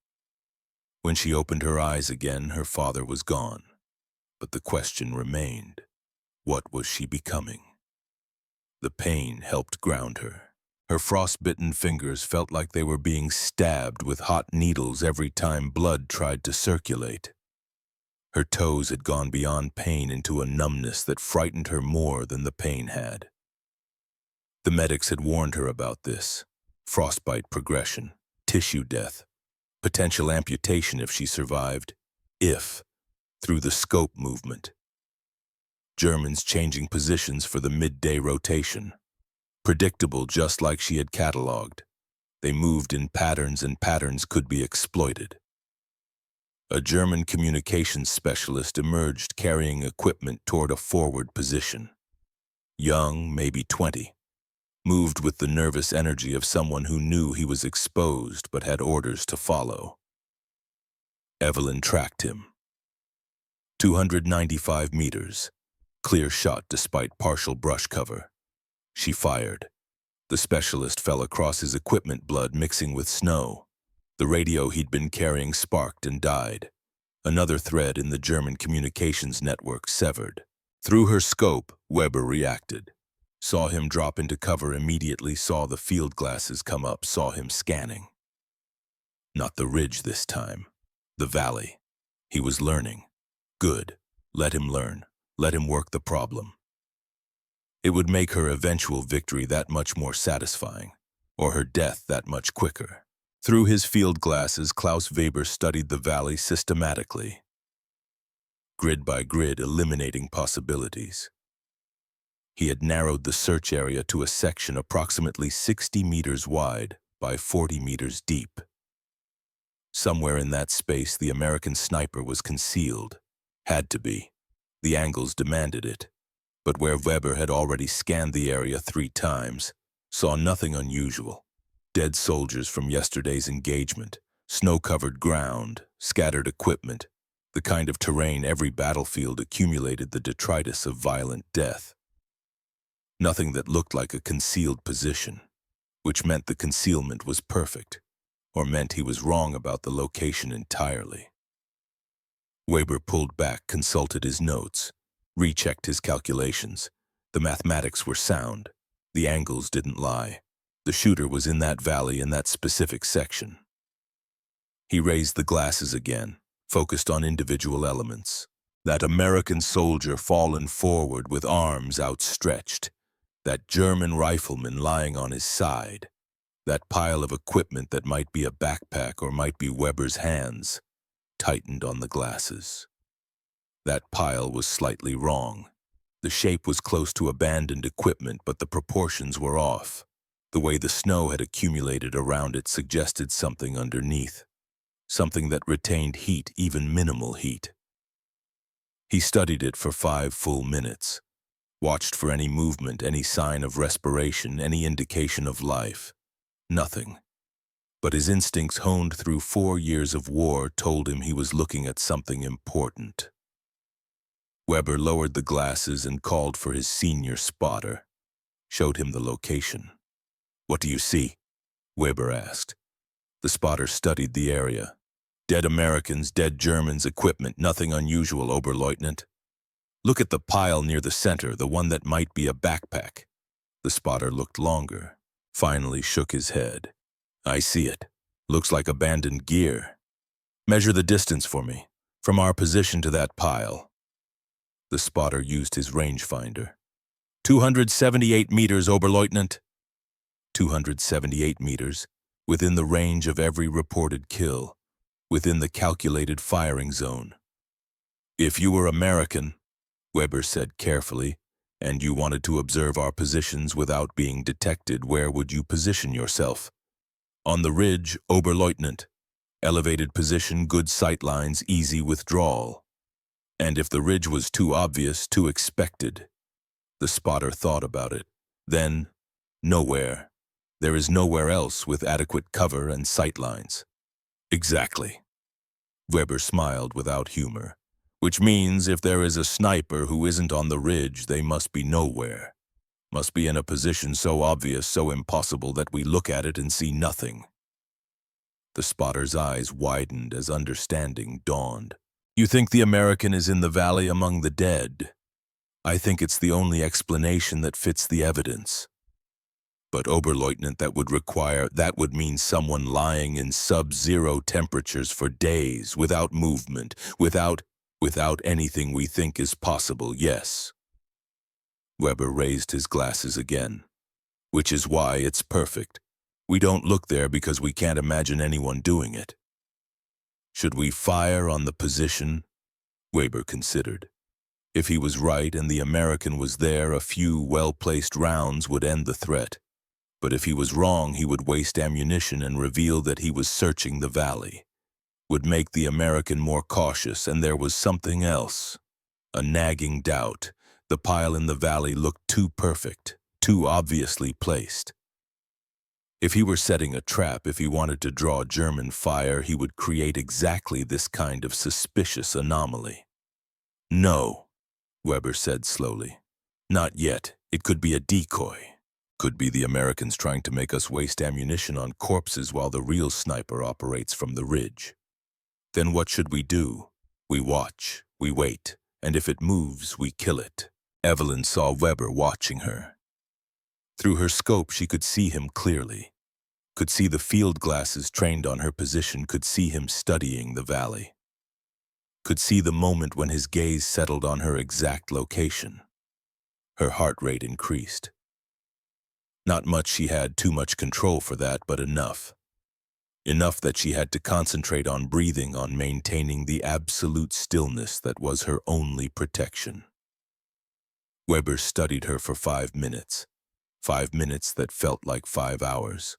When she opened her eyes again, her father was gone, but the question remained. What was she becoming? The pain helped ground her. Her frostbitten fingers felt like they were being stabbed with hot needles every time blood tried to circulate. Her toes had gone beyond pain into a numbness that frightened her more than the pain had. The medics had warned her about this. Frostbite progression, tissue death, potential amputation if she survived. If, through the scope movement. Germans changing positions for the midday rotation. Predictable, just like she had catalogued. They moved in patterns, and patterns could be exploited. A German communications specialist emerged carrying equipment toward a forward position. Young, maybe 20. Moved with the nervous energy of someone who knew he was exposed but had orders to follow. Evelyn tracked him. 295 meters. Clear shot despite partial brush cover. She fired. The specialist fell across his equipment, blood mixing with snow. The radio he'd been carrying sparked and died. Another thread in the German communications network severed. Through her scope, Weber reacted. Saw him drop into cover immediately, saw the field glasses come up, saw him scanning. Not the ridge this time. The valley. He was learning. Good. Let him learn. Let him work the problem. It would make her eventual victory that much more satisfying, or her death that much quicker. Through his field glasses, Klaus Weber studied the valley systematically, grid by grid, eliminating possibilities. He had narrowed the search area to a section approximately 60 meters wide by 40 meters deep. Somewhere in that space, the American sniper was concealed. Had to be. The angles demanded it. But where Weber had already scanned the area 3 times, saw nothing unusual. Dead soldiers from yesterday's engagement, snow-covered ground, scattered equipment, the kind of terrain every battlefield accumulated the detritus of violent death. Nothing that looked like a concealed position, which meant the concealment was perfect, or meant he was wrong about the location entirely. Weber pulled back, consulted his notes, rechecked his calculations. The mathematics were sound. The angles didn't lie. The shooter was in that valley in that specific section. He raised the glasses again, focused on individual elements. That American soldier fallen forward with arms outstretched. That German rifleman lying on his side. That pile of equipment that might be a backpack or might be Weber's hands, tightened on the glasses. That pile was slightly wrong. The shape was close to abandoned equipment, but the proportions were off. The way the snow had accumulated around it suggested something underneath. Something that retained heat, even minimal heat. He studied it for 5 full minutes. Watched for any movement, any sign of respiration, any indication of life. Nothing. But his instincts, honed through 4 years of war, told him he was looking at something important. Weber lowered the glasses and called for his senior spotter. Showed him the location. "What do you see?" Weber asked. The spotter studied the area. "Dead Americans, dead Germans, equipment, nothing unusual, Oberleutnant. Look at the pile near the center, the one that might be a backpack." The spotter looked longer, finally shook his head. "I see it. Looks like abandoned gear. Measure the distance for me, from our position to that pile." The spotter used his rangefinder. 278 meters, Oberleutnant." 278 meters, within the range of every reported kill, within the calculated firing zone. "If you were American," Weber said carefully, "and you wanted to observe our positions without being detected, where would you position yourself?" "On the ridge, Oberleutnant. Elevated position, good sight lines, easy withdrawal." "And if the ridge was too obvious, too expected?" The spotter thought about it. "Then, nowhere. There is nowhere else with adequate cover and sight lines." "Exactly." Weber smiled without humor. Which means if there is a sniper who isn't on the ridge, they must be nowhere. Must be in a position so obvious, so impossible that we look at it and see nothing. The spotter's eyes widened as understanding dawned. You think the American is in the valley among the dead? I think it's the only explanation that fits the evidence. But Oberleutnant, that would mean someone lying in sub-zero temperatures for days, without movement, without anything we think is possible, yes. Weber raised his glasses again. Which is why it's perfect. We don't look there because we can't imagine anyone doing it. Should we fire on the position? Weber considered. If he was right and the American was there, a few well-placed rounds would end the threat. But if he was wrong, he would waste ammunition and reveal that he was searching the valley. Would make the American more cautious, and there was something else. A nagging doubt. The pile in the valley looked too perfect, too obviously placed. If he were setting a trap, if he wanted to draw German fire, he would create exactly this kind of suspicious anomaly. No, Weber said slowly. Not yet. It could be a decoy. Could be the Americans trying to make us waste ammunition on corpses while the real sniper operates from the ridge. Then what should we do? We watch, we wait, and if it moves, we kill it. Evelyn saw Weber watching her. Through her scope, she could see him clearly. Could see the field glasses trained on her position, could see him studying the valley. Could see the moment when his gaze settled on her exact location. Her heart rate increased. Not much she had too much control for that, but enough. Enough that she had to concentrate on breathing, on maintaining the absolute stillness that was her only protection. Weber studied her for 5 minutes. 5 minutes that felt like 5 hours.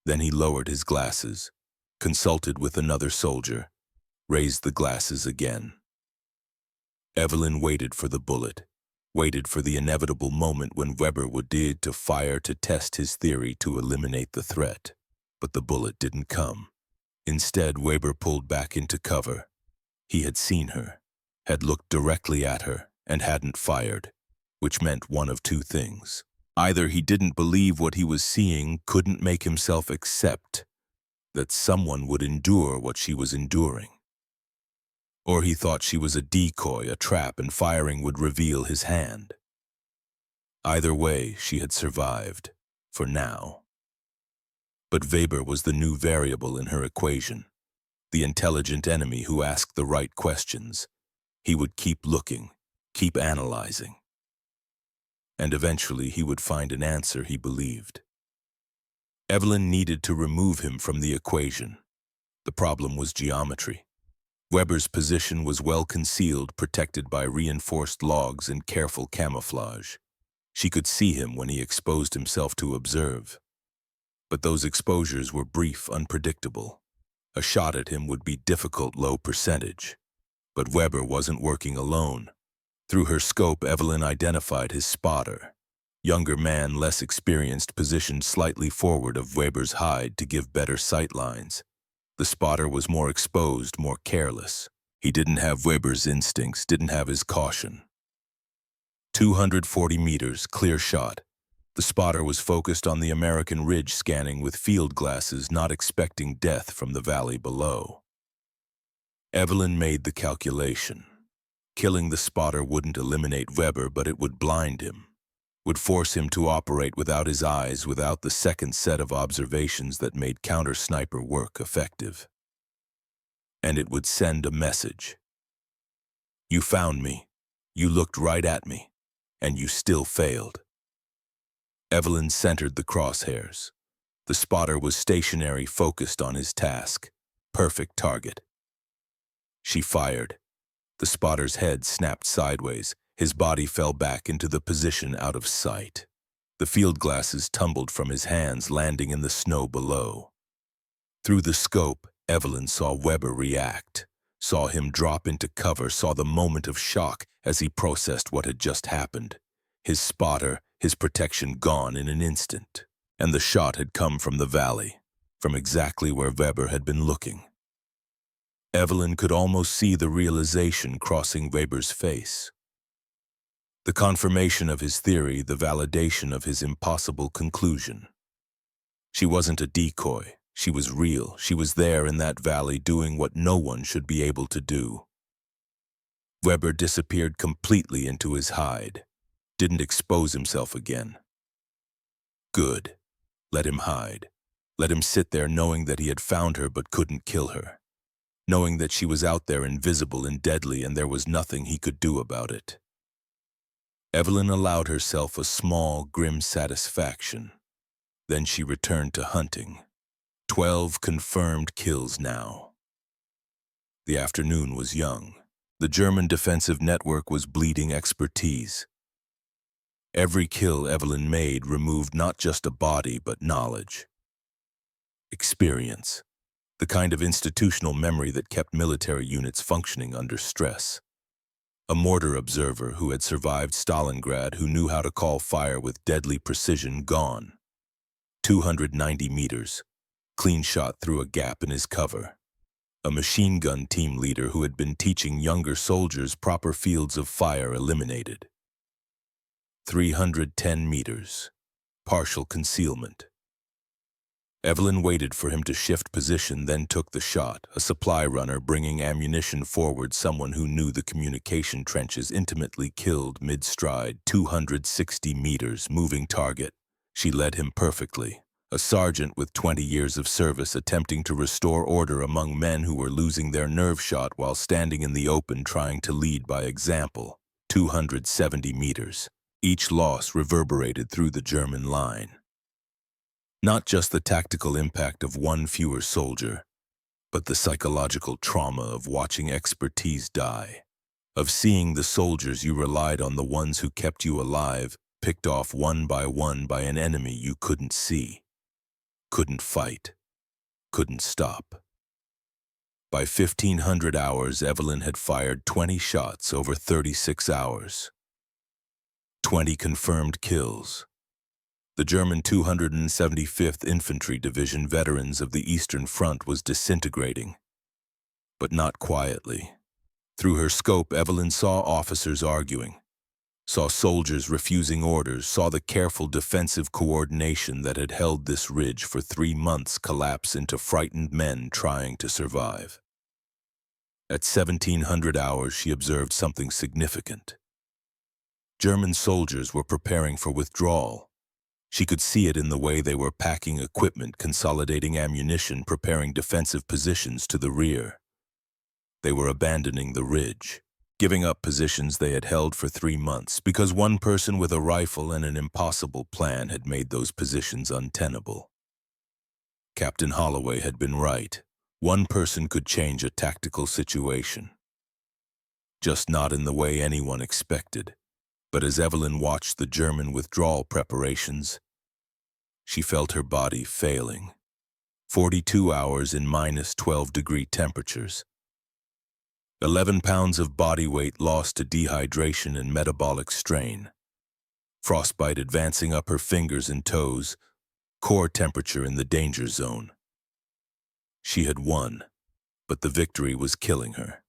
Then he lowered his glasses, consulted with another soldier, raised the glasses again. Evelyn waited for the bullet, waited for the inevitable moment when Weber would need to fire to test his theory to eliminate the threat. But the bullet didn't come. Instead, Weber pulled back into cover. He had seen her, had looked directly at her, and hadn't fired, which meant one of two things. Either he didn't believe what he was seeing, couldn't make himself accept that someone would endure what she was enduring. Or he thought she was a decoy, a trap, and firing would reveal his hand. Either way, she had survived, for now. But Weber was the new variable in her equation, the intelligent enemy who asked the right questions. He would keep looking, keep analyzing. And eventually he would find an answer he believed. Evelyn needed to remove him from the equation. The problem was geometry. Weber's position was well concealed, protected by reinforced logs and careful camouflage. She could see him when he exposed himself to observe. But those exposures were brief, unpredictable. A shot at him would be difficult, low percentage. But Weber wasn't working alone. Through her scope, Evelyn identified his spotter. Younger man, less experienced, positioned slightly forward of Weber's hide to give better sight lines. The spotter was more exposed, more careless. He didn't have Weber's instincts, didn't have his caution. 240 meters, clear shot. The spotter was focused on the American ridge, scanning with field glasses, not expecting death from the valley below. Evelyn made the calculation. Killing the spotter wouldn't eliminate Weber, but it would blind him, would force him to operate without his eyes, without the second set of observations that made counter-sniper work effective. And it would send a message. You found me, you looked right at me, and you still failed. Evelyn centered the crosshairs. The spotter was stationary, focused on his task. Perfect target. She fired. The spotter's head snapped sideways. His body fell back into the position out of sight. The field glasses tumbled from his hands, landing in the snow below. Through the scope, Evelyn saw Weber react, saw him drop into cover, saw the moment of shock as he processed what had just happened. His spotter, his protection gone in an instant. And the shot had come from the valley, from exactly where Weber had been looking. Evelyn could almost see the realization crossing Weber's face. The confirmation of his theory, the validation of his impossible conclusion. She wasn't a decoy. She was real. She was there in that valley doing what no one should be able to do. Weber disappeared completely into his hide. Didn't expose himself again. Good. Let him hide. Let him sit there knowing that he had found her but couldn't kill her. Knowing that she was out there invisible and deadly and there was nothing he could do about it. Evelyn allowed herself a small, grim satisfaction. Then she returned to hunting. 12 confirmed kills now. The afternoon was young. The German defensive network was bleeding expertise. Every kill Evelyn made removed not just a body but knowledge. Experience. The kind of institutional memory that kept military units functioning under stress. A mortar observer who had survived Stalingrad, who knew how to call fire with deadly precision, gone. 290 meters, clean shot through a gap in his cover. A machine gun team leader who had been teaching younger soldiers proper fields of fire eliminated. 310 meters, partial concealment. Evelyn waited for him to shift position, then took the shot, a supply runner bringing ammunition forward, someone who knew the communication trenches intimately, killed mid-stride, 260 meters, moving target. She led him perfectly. A sergeant with 20 years of service attempting to restore order among men who were losing their nerve, shot while standing in the open trying to lead by example, 270 meters. Each loss reverberated through the German line. Not just the tactical impact of one fewer soldier, but the psychological trauma of watching expertise die, of seeing the soldiers you relied on, the ones who kept you alive, picked off one by an enemy you couldn't see, couldn't fight, couldn't stop. By 1500 hours, Evelyn had fired 20 shots over 36 hours. 20 confirmed kills. The German 275th Infantry Division, veterans of the Eastern Front, was disintegrating. But not quietly. Through her scope, Evelyn saw officers arguing, saw soldiers refusing orders, saw the careful defensive coordination that had held this ridge for 3 months collapse into frightened men trying to survive. At 1700 hours, she observed something significant. German soldiers were preparing for withdrawal. She could see it in the way they were packing equipment, consolidating ammunition, preparing defensive positions to the rear. They were abandoning the ridge, giving up positions they had held for 3 months, because one person with a rifle and an impossible plan had made those positions untenable. Captain Holloway had been right. One person could change a tactical situation. Just not in the way anyone expected. But as Evelyn watched the German withdrawal preparations, she felt her body failing. 42 hours in -12-degree temperatures. 11 pounds of body weight lost to dehydration and metabolic strain. Frostbite advancing up her fingers and toes. Core temperature in the danger zone. She had won, but the victory was killing her.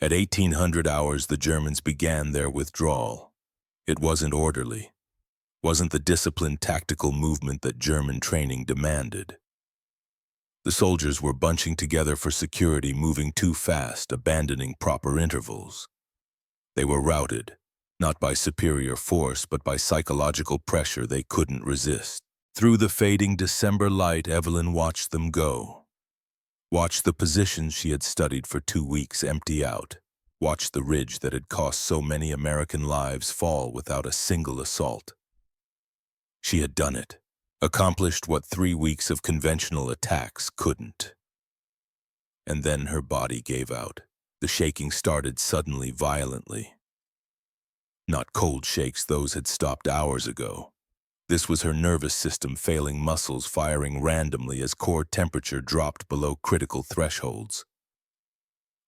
At 1800 hours, the Germans began their withdrawal. It wasn't orderly. Wasn't the disciplined tactical movement that German training demanded. The soldiers were bunching together for security, moving too fast, abandoning proper intervals. They were routed, not by superior force, but by psychological pressure they couldn't resist. Through the fading December light, Evelyn watched them go. Watched the positions she had studied for 2 weeks empty out. Watched the ridge that had cost so many American lives fall without a single assault. She had done it, accomplished what 3 weeks of conventional attacks couldn't. And then her body gave out. The shaking started suddenly, violently. Not cold shakes, those had stopped hours ago. This was her nervous system failing, muscles firing randomly as core temperature dropped below critical thresholds.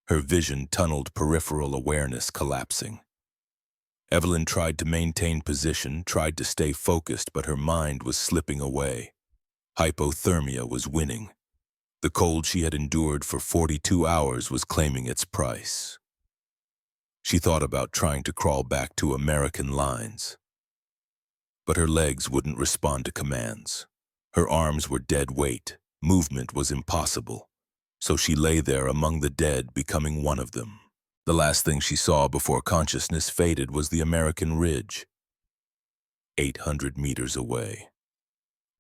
Her vision tunneled, peripheral awareness collapsing. Evelyn tried to maintain position, tried to stay focused, but her mind was slipping away. Hypothermia was winning. The cold she had endured for 42 hours was claiming its price. She thought about trying to crawl back to American lines, but her legs wouldn't respond to commands. Her arms were dead weight. Movement was impossible. So she lay there among the dead, becoming one of them. The last thing she saw before consciousness faded was the American Ridge, 800 meters away.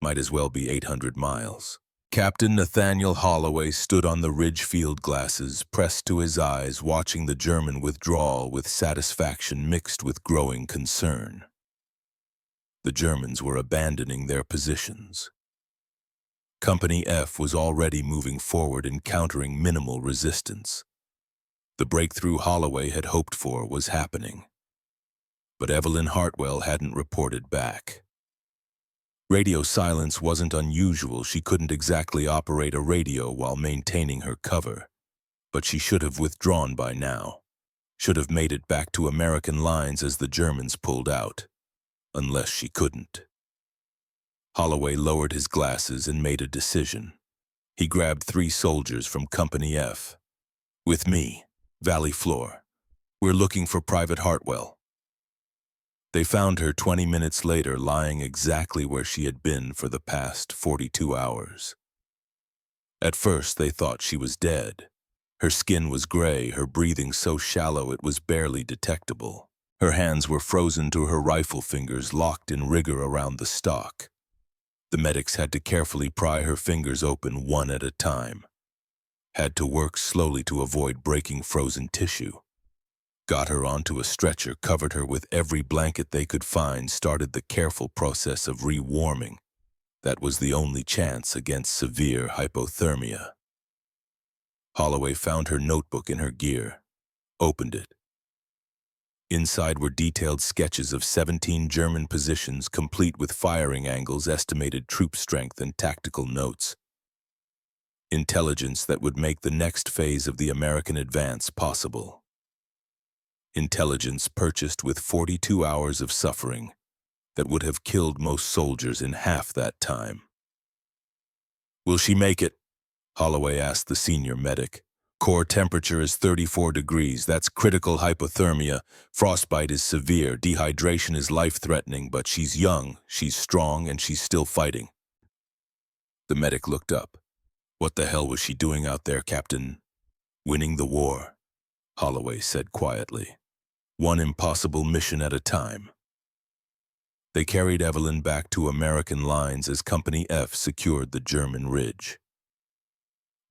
Might as well be 800 miles. Captain Nathaniel Holloway stood on the ridge field glasses, pressed to his eyes, watching the German withdrawal with satisfaction mixed with growing concern. The Germans were abandoning their positions. Company F was already moving forward, encountering minimal resistance. The breakthrough Holloway had hoped for was happening. But Evelyn Hartwell hadn't reported back. Radio silence wasn't unusual. She couldn't exactly operate a radio while maintaining her cover. But she should have withdrawn by now. Should have made it back to American lines as the Germans pulled out. Unless she couldn't. Holloway lowered his glasses and made a decision. He grabbed 3 soldiers from Company F. "With me, Valley Floor. We're looking for Private Hartwell." They found her 20 minutes later, lying exactly where she had been for the past 42 hours. At first, they thought she was dead. Her skin was gray, her breathing so shallow it was barely detectable. Her hands were frozen to her rifle fingers, locked in rigor around the stock. The medics had to carefully pry her fingers open one at a time. Had to work slowly to avoid breaking frozen tissue. Got her onto a stretcher, covered her with every blanket they could find, started the careful process of rewarming. That was the only chance against severe hypothermia. Holloway found her notebook in her gear, opened it. Inside were detailed sketches of 17 German positions, complete with firing angles, estimated troop strength, and tactical notes. Intelligence that would make the next phase of the American advance possible. Intelligence purchased with 42 hours of suffering that would have killed most soldiers in half that time. "Will she make it?" Holloway asked the senior medic. "Core temperature is 34 degrees. That's critical hypothermia. Frostbite is severe. Dehydration is life-threatening, but she's young, she's strong, and she's still fighting." The medic looked up. "What the hell was she doing out there, Captain?" "Winning the war," Holloway said quietly. "One impossible mission at a time." They carried Evelyn back to American lines as Company F secured the German ridge.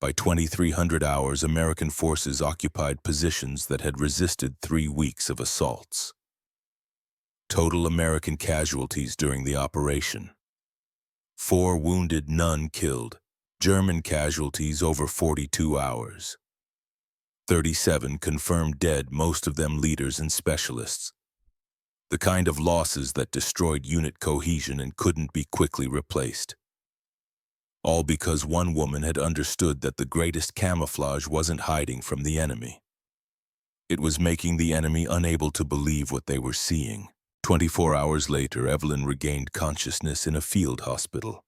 By 2300 hours, American forces occupied positions that had resisted 3 weeks of assaults. Total American casualties during the operation: 4 wounded, none killed. German casualties over 42 hours. 37 confirmed dead, most of them leaders and specialists. The kind of losses that destroyed unit cohesion and couldn't be quickly replaced. All because one woman had understood that the greatest camouflage wasn't hiding from the enemy. It was making the enemy unable to believe what they were seeing. 24 hours later, Evelyn regained consciousness in a field hospital.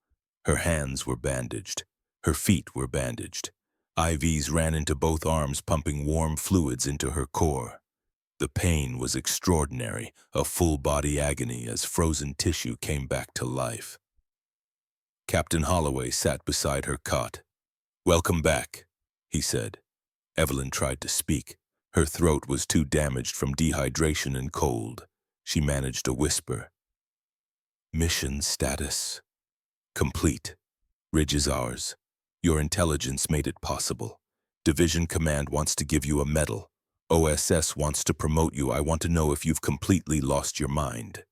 Her hands were bandaged. Her feet were bandaged. IVs ran into both arms, pumping warm fluids into her core. The pain was extraordinary, a full-body agony as frozen tissue came back to life. Captain Holloway sat beside her cot. "Welcome back," he said. Evelyn tried to speak. Her throat was too damaged from dehydration and cold. She managed a whisper. "Mission status complete. Ridge is ours. Your intelligence made it possible. Division Command wants to give you a medal. OSS wants to promote you. I want to know if you've completely lost your mind."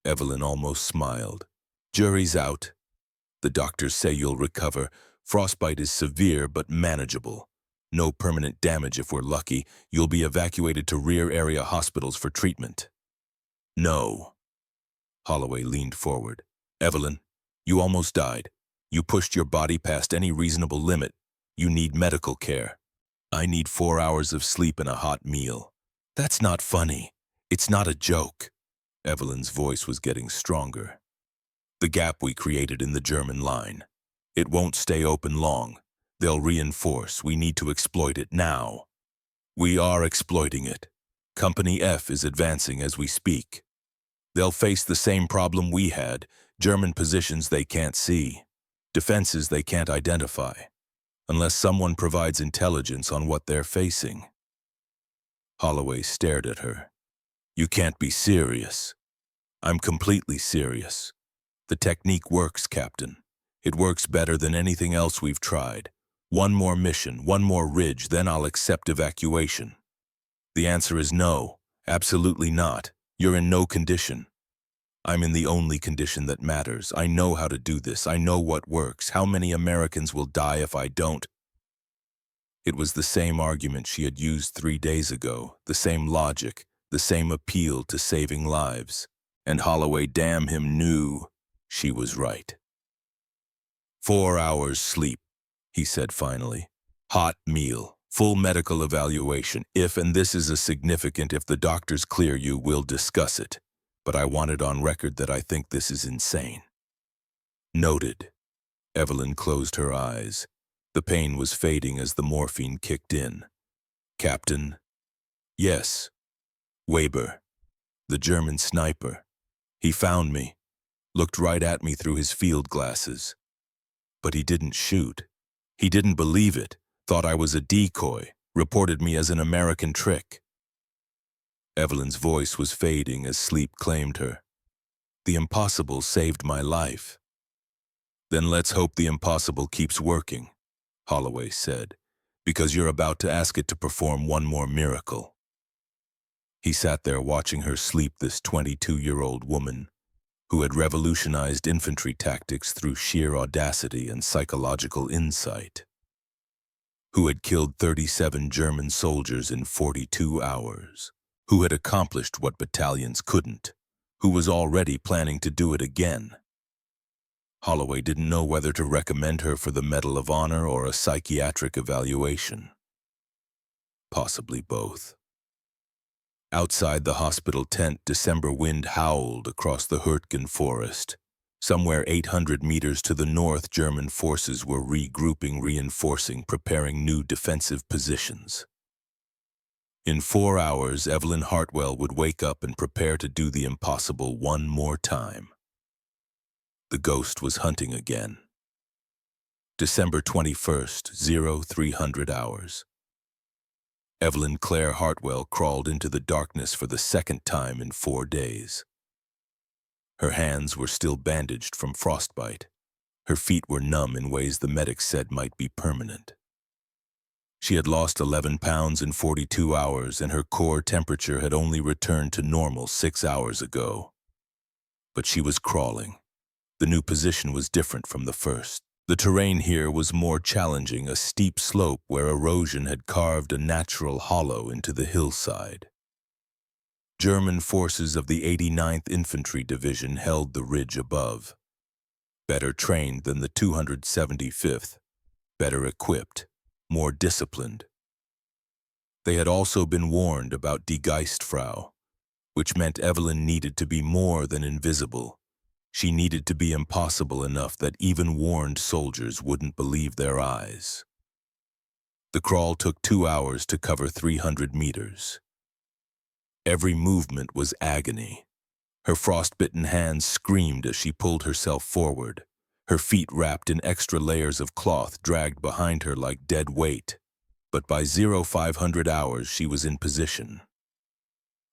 Evelyn almost smiled. "Jury's out. The doctors say you'll recover. Frostbite is severe but manageable. No permanent damage if we're lucky. You'll be evacuated to rear area hospitals for treatment." "No." Holloway leaned forward. "Evelyn, you almost died. You pushed your body past any reasonable limit. You need medical care. I need 4 hours of sleep and a hot meal." "That's not funny. It's not a joke." Evelyn's voice was getting stronger. "The gap we created in the German line. It won't stay open long. They'll reinforce. We need to exploit it now. We are exploiting it. Company F is advancing as we speak. They'll face the same problem we had, German positions they can't see, defenses they can't identify, unless someone provides intelligence on what they're facing. Holloway stared at her. You can't be serious. I'm completely serious. The technique works, Captain. It works better than anything else we've tried. One more mission, one more ridge, then I'll accept evacuation. The answer is no, absolutely not. You're in no condition. I'm in the only condition that matters. I know how to do this. I know what works. How many Americans will die if I don't? It was the same argument she had used 3 days ago, the same logic, the same appeal to saving lives. And Holloway, damn him, knew she was right. 4 hours sleep, he said finally. Hot meal, full medical evaluation. If, and this is a significant, if the doctors clear you, we'll discuss it. But I want it on record that I think this is insane. Noted. Evelyn closed her eyes. The pain was fading as the morphine kicked in. Captain? Yes. Weber. The German sniper. He found me. Looked right at me through his field glasses. But he didn't shoot. He didn't believe it. Thought I was a decoy. Reported me as an American trick. Evelyn's voice was fading as sleep claimed her. The impossible saved my life. Then let's hope the impossible keeps working, Holloway said, because you're about to ask it to perform one more miracle. He sat there watching her sleep, this 22-year-old woman who had revolutionized infantry tactics through sheer audacity and psychological insight, who had killed 37 German soldiers in 42 hours, who had accomplished what battalions couldn't, who was already planning to do it again. Holloway didn't know whether to recommend her for the Medal of Honor or a psychiatric evaluation. Possibly both. Outside the hospital tent, December wind howled across the Hürtgen forest. Somewhere 800 meters to the north, German forces were regrouping, reinforcing, preparing new defensive positions. In 4 hours, Evelyn Hartwell would wake up and prepare to do the impossible one more time. The ghost was hunting again. December 21st, 0300 hours. Evelyn Claire Hartwell crawled into the darkness for the second time in 4 days. Her hands were still bandaged from frostbite. Her feet were numb in ways the medics said might be permanent. She had lost 11 pounds in 42 hours, and her core temperature had only returned to normal 6 hours ago. But she was crawling. The new position was different from the first. The terrain here was more challenging, a steep slope where erosion had carved a natural hollow into the hillside. German forces of the 89th Infantry Division held the ridge above. Better trained than the 275th, better equipped, more disciplined. They had also been warned about Die Geistfrau, which meant Evelyn needed to be more than invisible. She needed to be impossible enough that even warned soldiers wouldn't believe their eyes. The crawl took 2 hours to cover 300 meters. Every movement was agony. Her frostbitten hands screamed as she pulled herself forward. Her feet wrapped in extra layers of cloth dragged behind her like dead weight. But by 0500 hours, she was in position.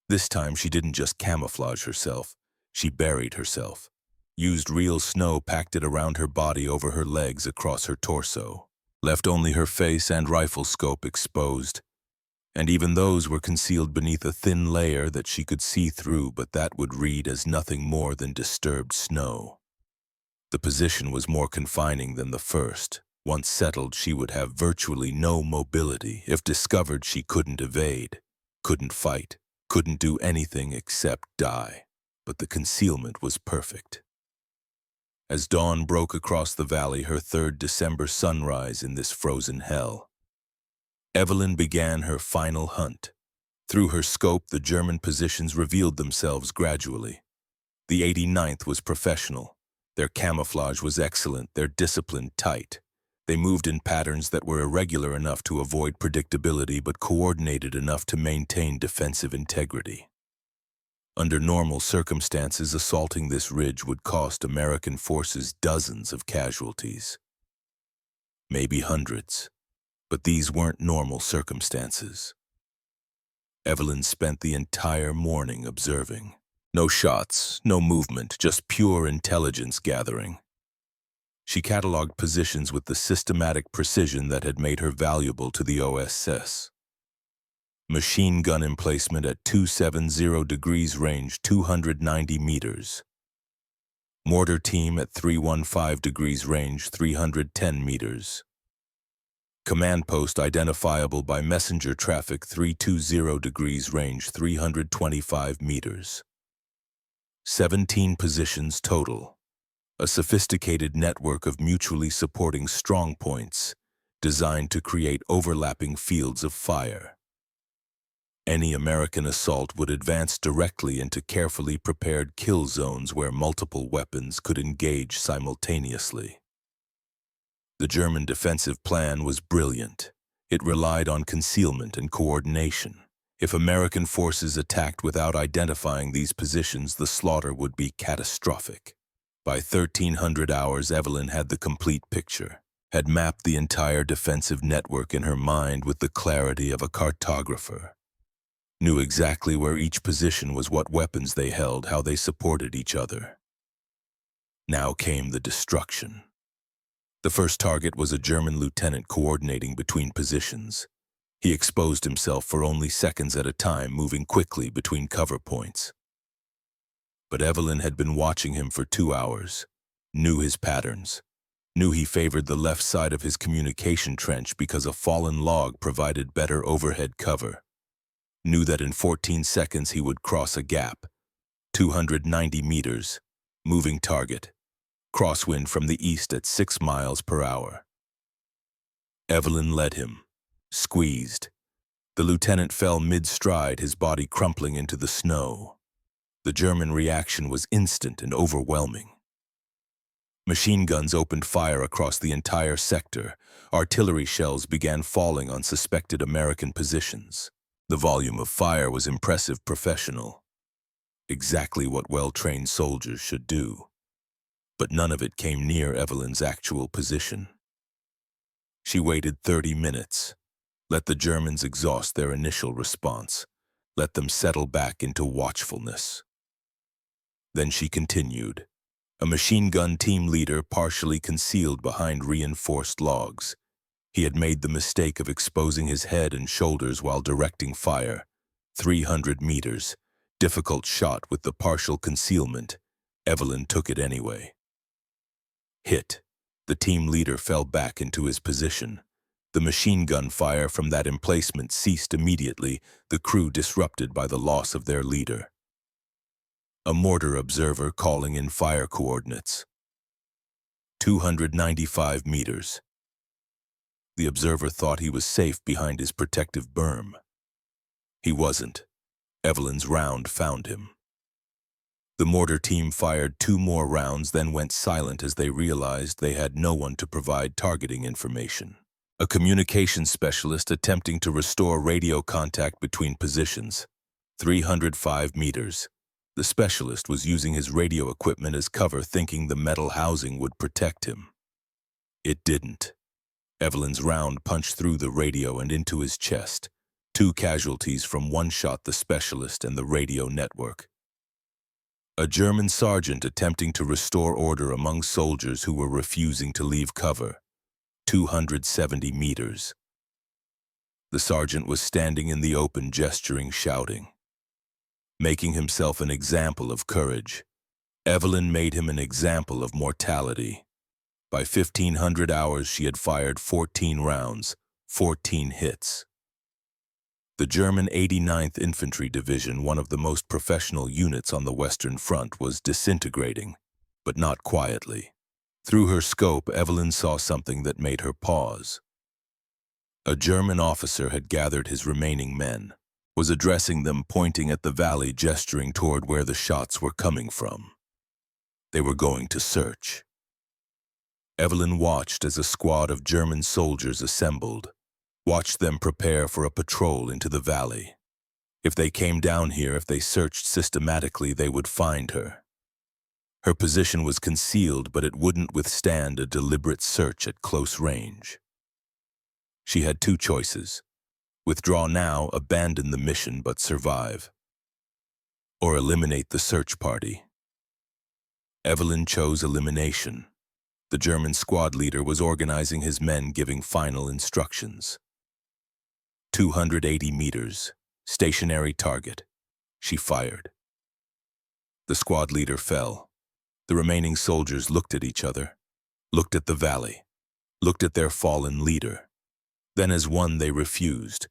This time, she didn't just camouflage herself. She buried herself. Used real snow, packed it around her body, over her legs, across her torso. Left only her face and rifle scope exposed. And even those were concealed beneath a thin layer that she could see through, but that would read as nothing more than disturbed snow. The position was more confining than the first. Once settled, she would have virtually no mobility. If discovered, she couldn't evade, couldn't fight, couldn't do anything except die. But the concealment was perfect. As dawn broke across the valley, her third December sunrise in this frozen hell, Evelyn began her final hunt. Through her scope, the German positions revealed themselves gradually. The 89th was professional. Their camouflage was excellent, their discipline tight. They moved in patterns that were irregular enough to avoid predictability but coordinated enough to maintain defensive integrity. Under normal circumstances, assaulting this ridge would cost American forces dozens of casualties. Maybe hundreds. But these weren't normal circumstances. Evelyn spent the entire morning observing. No shots, no movement, just pure intelligence gathering. She cataloged positions with the systematic precision that had made her valuable to the OSS. Machine gun emplacement at 270 degrees range, 290 meters. Mortar team at 315 degrees range, 310 meters. Command post identifiable by messenger traffic, 320 degrees range, 325 meters. 17 positions total. A sophisticated network of mutually supporting strongpoints designed to create overlapping fields of fire. Any American assault would advance directly into carefully prepared kill zones where multiple weapons could engage simultaneously. The German defensive plan was brilliant. It relied on concealment and coordination. If American forces attacked without identifying these positions, the slaughter would be catastrophic. By 1300 hours, Evelyn had the complete picture, had mapped the entire defensive network in her mind with the clarity of a cartographer. Knew exactly where each position was, what weapons they held, how they supported each other. Now came the destruction. The first target was a German lieutenant coordinating between positions. He exposed himself for only seconds at a time, moving quickly between cover points. But Evelyn had been watching him for 2 hours, knew his patterns, knew he favored the left side of his communication trench because a fallen log provided better overhead cover, knew that in 14 seconds he would cross a gap, 290 meters, moving target, crosswind from the east at 6 miles per hour. Evelyn led him, squeezed. The lieutenant fell mid-stride, his body crumpling into the snow. The German reaction was instant and overwhelming. Machine guns opened fire across the entire sector. Artillery shells began falling on suspected American positions. The volume of fire was impressive, professional. Exactly what well-trained soldiers should do. But none of it came near Evelyn's actual position. She waited 30 minutes. Let the Germans exhaust their initial response. Let them settle back into watchfulness. Then she continued. A machine gun team leader partially concealed behind reinforced logs. He had made the mistake of exposing his head and shoulders while directing fire. 300 meters. Difficult shot with the partial concealment. Evelyn took it anyway. Hit. The team leader fell back into his position. The machine gun fire from that emplacement ceased immediately, the crew disrupted by the loss of their leader. A mortar observer calling in fire coordinates. 295 meters. The observer thought he was safe behind his protective berm. He wasn't. Evelyn's round found him. The mortar team fired 2 more rounds, then went silent as they realized they had no one to provide targeting information. A communications specialist attempting to restore radio contact between positions. 305 meters. The specialist was using his radio equipment as cover, thinking the metal housing would protect him. It didn't. Evelyn's round punched through the radio and into his chest. 2 casualties from one shot, the specialist and the radio network. A German sergeant attempting to restore order among soldiers who were refusing to leave cover. 270 meters. The sergeant was standing in the open, gesturing, shouting. Making himself an example of courage. Evelyn made him an example of mortality. By 1500 hours, she had fired 14 rounds, 14 hits. The German 89th Infantry Division, one of the most professional units on the Western Front, was disintegrating, but not quietly. Through her scope, Evelyn saw something that made her pause. A German officer had gathered his remaining men, was addressing them, pointing at the valley, gesturing toward where the shots were coming from. They were going to search. Evelyn watched as a squad of German soldiers assembled, watched them prepare for a patrol into the valley. If they came down here, if they searched systematically, they would find her. Her position was concealed, but it wouldn't withstand a deliberate search at close range. She had two choices: withdraw now, abandon the mission but survive, or eliminate the search party. Evelyn chose elimination. The German squad leader was organizing his men, giving final instructions. 280 meters, stationary target. She fired. The squad leader fell. The remaining soldiers looked at each other, looked at the valley, looked at their fallen leader. Then as one they refused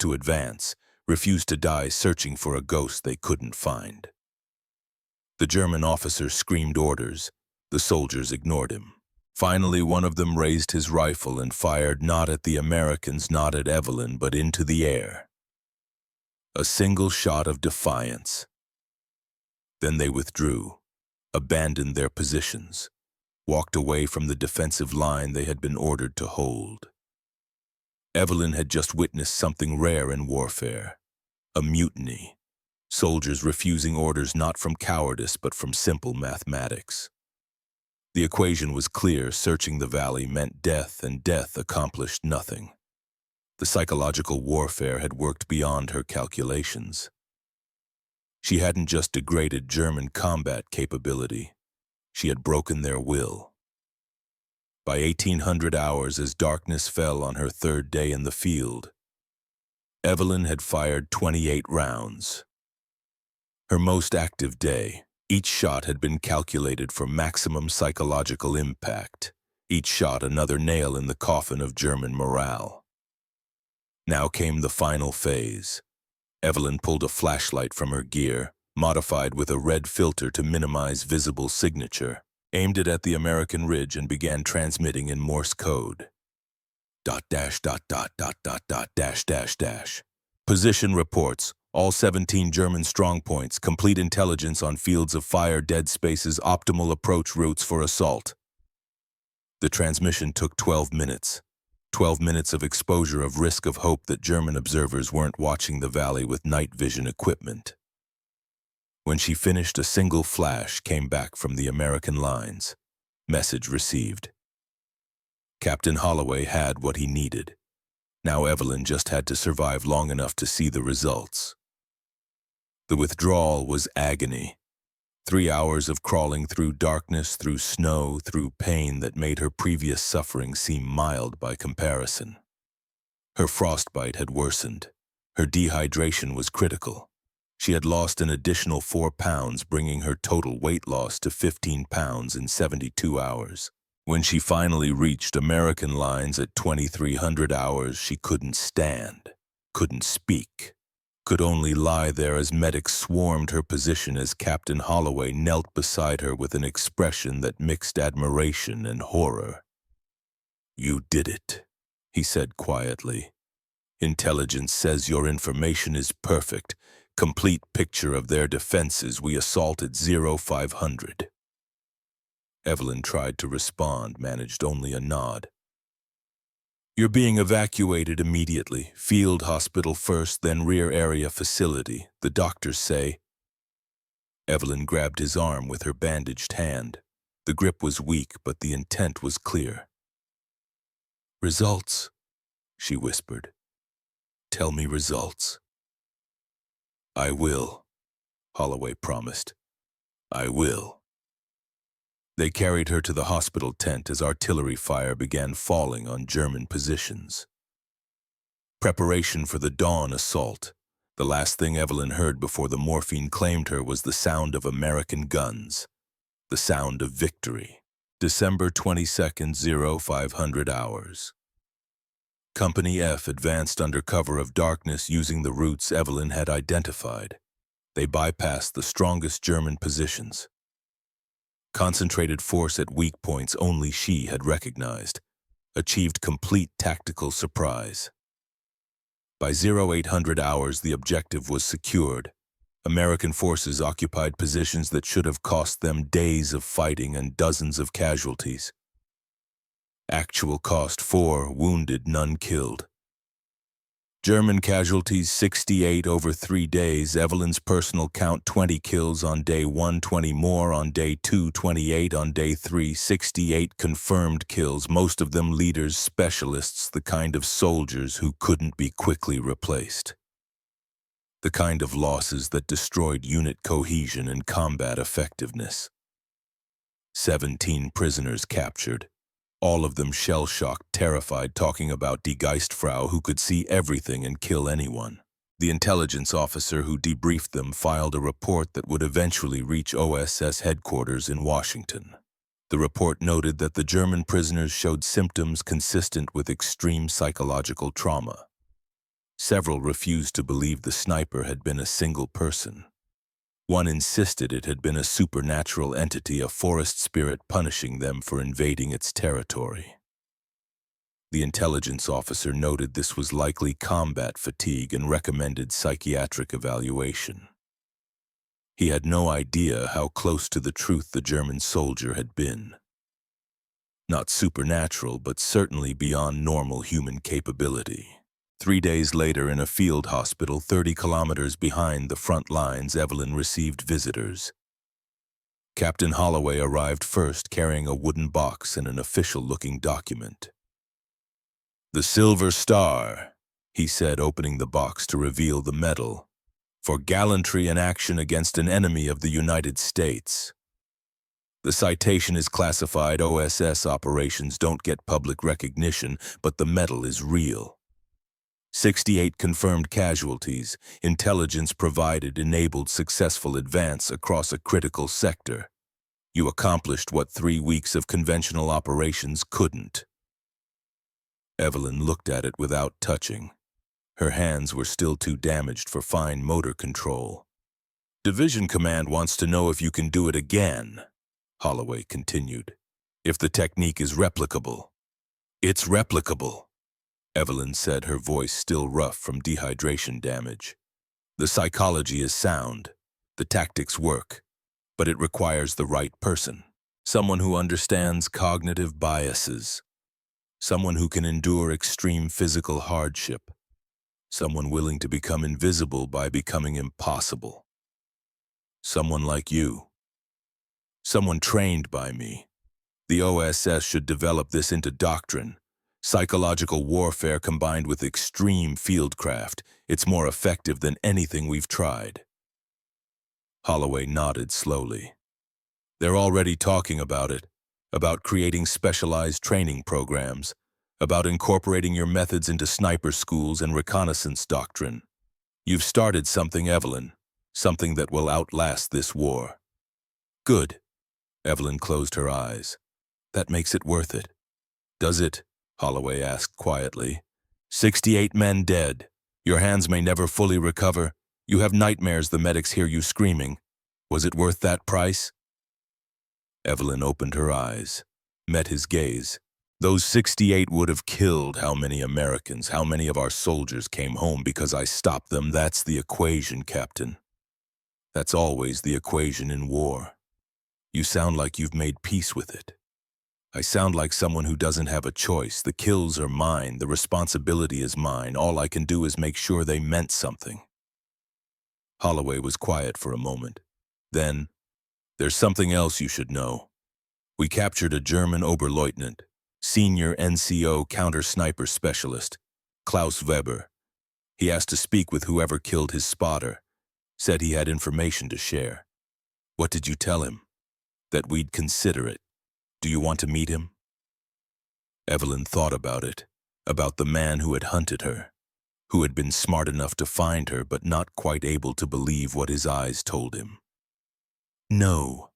to advance, refused to die searching for a ghost they couldn't find. The German officer screamed orders. The soldiers ignored him. Finally, one of them raised his rifle and fired not at the Americans, not at Evelyn, but into the air. A single shot of defiance. Then they withdrew, abandoned their positions, walked away from the defensive line they had been ordered to hold. Evelyn had just witnessed something rare in warfare: a mutiny. Soldiers refusing orders not from cowardice but from simple mathematics. The equation was clear: searching the valley meant death, and death accomplished nothing. The psychological warfare had worked beyond her calculations. She hadn't just degraded German combat capability, she had broken their will. By 1800 hours, as darkness fell on her third day in the field, Evelyn had fired 28 rounds. Her most active day. Each shot had been calculated for maximum psychological impact. Each shot another nail in the coffin of German morale. Now came the final phase. Evelyn pulled a flashlight from her gear, modified with a red filter to minimize visible signature, aimed it at the American ridge and began transmitting in Morse code. ... Position reports. All 17 German strongpoints, complete intelligence on fields of fire, dead spaces, optimal approach routes for assault. The transmission took 12 minutes. 12 minutes of exposure, of risk, of hope that German observers weren't watching the valley with night vision equipment. When she finished, a single flash came back from the American lines. Message received. Captain Holloway had what he needed. Now Evelyn just had to survive long enough to see the results. The withdrawal was agony. 3 hours of crawling through darkness, through snow, through pain that made her previous suffering seem mild by comparison. Her frostbite had worsened. Her dehydration was critical. She had lost an additional 4 pounds, bringing her total weight loss to 15 pounds in 72 hours. When she finally reached American lines at 2300 hours, she couldn't stand, couldn't speak, could only lie there as medics swarmed her position, as Captain Holloway knelt beside her with an expression that mixed admiration and horror. "You did it," he said quietly. "Intelligence says your information is perfect. Complete picture of their defenses. We assaulted 0500. Evelyn tried to respond, managed only a nod. "You're being evacuated immediately. Field hospital first, then rear area facility. The doctors say." Evelyn grabbed his arm with her bandaged hand. The grip was weak, but the intent was clear. "Results," she whispered. "Tell me results." "I will," Holloway promised. "I will." They carried her to the hospital tent as artillery fire began falling on German positions. Preparation for the dawn assault. The last thing Evelyn heard before the morphine claimed her was the sound of American guns. The sound of victory. December 22nd, 0500 hours. Company F advanced under cover of darkness using the routes Evelyn had identified. They bypassed the strongest German positions. Concentrated force at weak points only she had recognized. Achieved complete tactical surprise. By 0800 hours, the objective was secured. American forces occupied positions that should have cost them days of fighting and dozens of casualties. Actual cost: 4 wounded, none killed. German casualties 68 over 3 days. Evelyn's personal count: 20 kills on day 1, 20 more on day 2, 28 on day 3, 68 confirmed kills, most of them leaders, specialists, the kind of soldiers who couldn't be quickly replaced. The kind of losses that destroyed unit cohesion and combat effectiveness. 17 prisoners captured. All of them shell-shocked, terrified, talking about Die Geistfrau who could see everything and kill anyone. The intelligence officer who debriefed them filed a report that would eventually reach OSS headquarters in Washington. The report noted that the German prisoners showed symptoms consistent with extreme psychological trauma. Several refused to believe the sniper had been a single person. One insisted it had been a supernatural entity, a forest spirit punishing them for invading its territory. The intelligence officer noted this was likely combat fatigue and recommended psychiatric evaluation. He had no idea how close to the truth the German soldier had been. Not supernatural, but certainly beyond normal human capability. 3 days later, in a field hospital 30 kilometers behind the front lines, Evelyn received visitors. Captain Holloway arrived first, carrying a wooden box and an official-looking document. "The Silver Star," he said, opening the box to reveal the medal, "for gallantry in action against an enemy of the United States. The citation is classified. OSS operations don't get public recognition, but the medal is real. 68 confirmed casualties. Intelligence provided enabled successful advance across a critical sector. You accomplished what 3 weeks of conventional operations couldn't." Evelyn looked at it without touching. Her hands were still too damaged for fine motor control. "Division Command wants to know if you can do it again," Holloway continued. "If the technique is replicable." "It's replicable," Evelyn said, her voice still rough from dehydration damage. "The psychology is sound. The tactics work. But it requires the right person. Someone who understands cognitive biases. Someone who can endure extreme physical hardship. Someone willing to become invisible by becoming impossible. Someone like you. Someone trained by me. The OSS should develop this into doctrine. Psychological warfare combined with extreme fieldcraft. It's more effective than anything we've tried." Holloway nodded slowly. "They're already talking about it, about creating specialized training programs, about incorporating your methods into sniper schools and reconnaissance doctrine. You've started something, Evelyn, something that will outlast this war." "Good." Evelyn closed her eyes. "That makes it worth it." "Does it?" Holloway asked quietly. 68 men dead. Your hands may never fully recover. You have nightmares. The medics hear you screaming. Was it worth that price?" Evelyn opened her eyes, met his gaze. "Those 68 would have killed how many Americans? How many of our soldiers came home because I stopped them? That's the equation, Captain. That's always the equation in war. You sound like you've made peace with it. I sound like someone who doesn't have a choice. The kills are mine. The responsibility is mine. All I can do is make sure they meant something." Holloway was quiet for a moment. Then, "There's something else you should know. We captured a German Oberleutnant, senior NCO counter-sniper specialist, Klaus Weber. He asked to speak with whoever killed his spotter. Said he had information to share." "What did you tell him?" "That we'd consider it. Do you want to meet him?" Evelyn thought about it, about the man who had hunted her, who had been smart enough to find her but not quite able to believe what his eyes told him. "No,"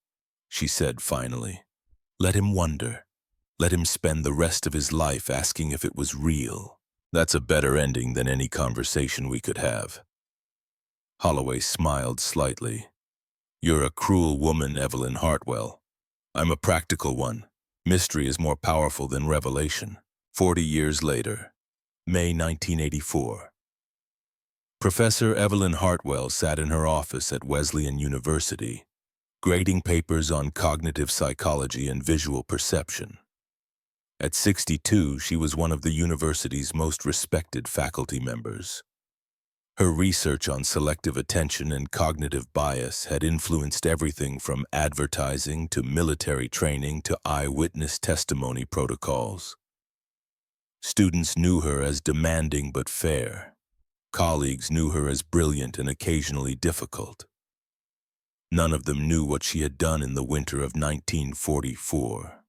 she said finally. "Let him wonder. Let him spend the rest of his life asking if it was real. That's a better ending than any conversation we could have." Holloway smiled slightly. "You're a cruel woman, Evelyn Hartwell. I'm a practical one. Mystery is more powerful than revelation." 40 years later, May 1984. Professor Evelyn Hartwell sat in her office at Wesleyan University, grading papers on cognitive psychology and visual perception. At 62, she was one of the university's most respected faculty members. Her research on selective attention and cognitive bias had influenced everything from advertising to military training to eyewitness testimony protocols. Students knew her as demanding but fair. Colleagues knew her as brilliant and occasionally difficult. None of them knew what she had done in the winter of 1944.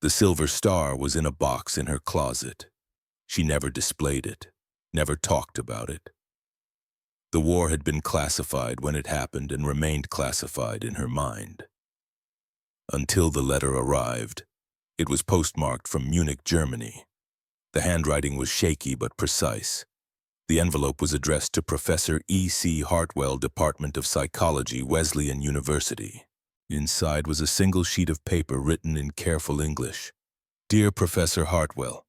The Silver Star was in a box in her closet. She never displayed it, never talked about it. The war had been classified when it happened and remained classified in her mind. Until the letter arrived. It was postmarked from Munich, Germany. The handwriting was shaky but precise. The envelope was addressed to Professor E.C. Hartwell, Department of Psychology, Wesleyan University. Inside was a single sheet of paper written in careful English. Dear Professor Hartwell,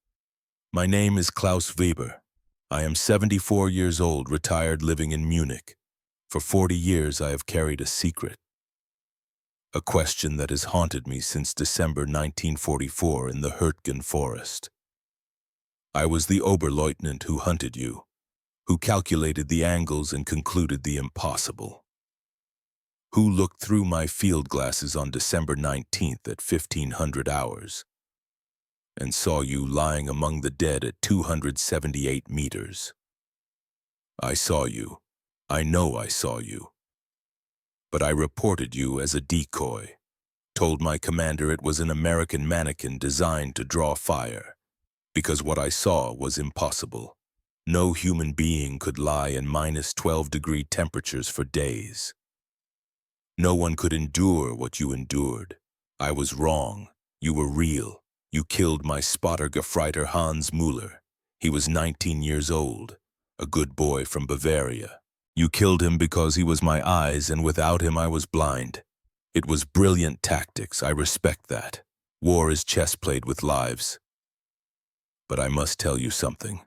my name is Klaus Weber. I am 74 years old, retired, living in Munich. For 40 years I have carried a secret. A question that has haunted me since December 1944 in the Hurtgen forest. I was the Oberleutnant who hunted you, who calculated the angles and concluded the impossible, who looked through my field glasses on December 19th at 1500 hours and saw you lying among the dead at 278 meters. I saw you. I know I saw you. But I reported you as a decoy, told my commander it was an American mannequin designed to draw fire, because what I saw was impossible. No human being could lie in -12-degree temperatures for days. No one could endure what you endured. I was wrong. You were real. You killed my spotter Gefreiter Hans Müller. He was 19 years old, a good boy from Bavaria. You killed him because he was my eyes, and without him I was blind. It was brilliant tactics, I respect that. War is chess played with lives. But I must tell you something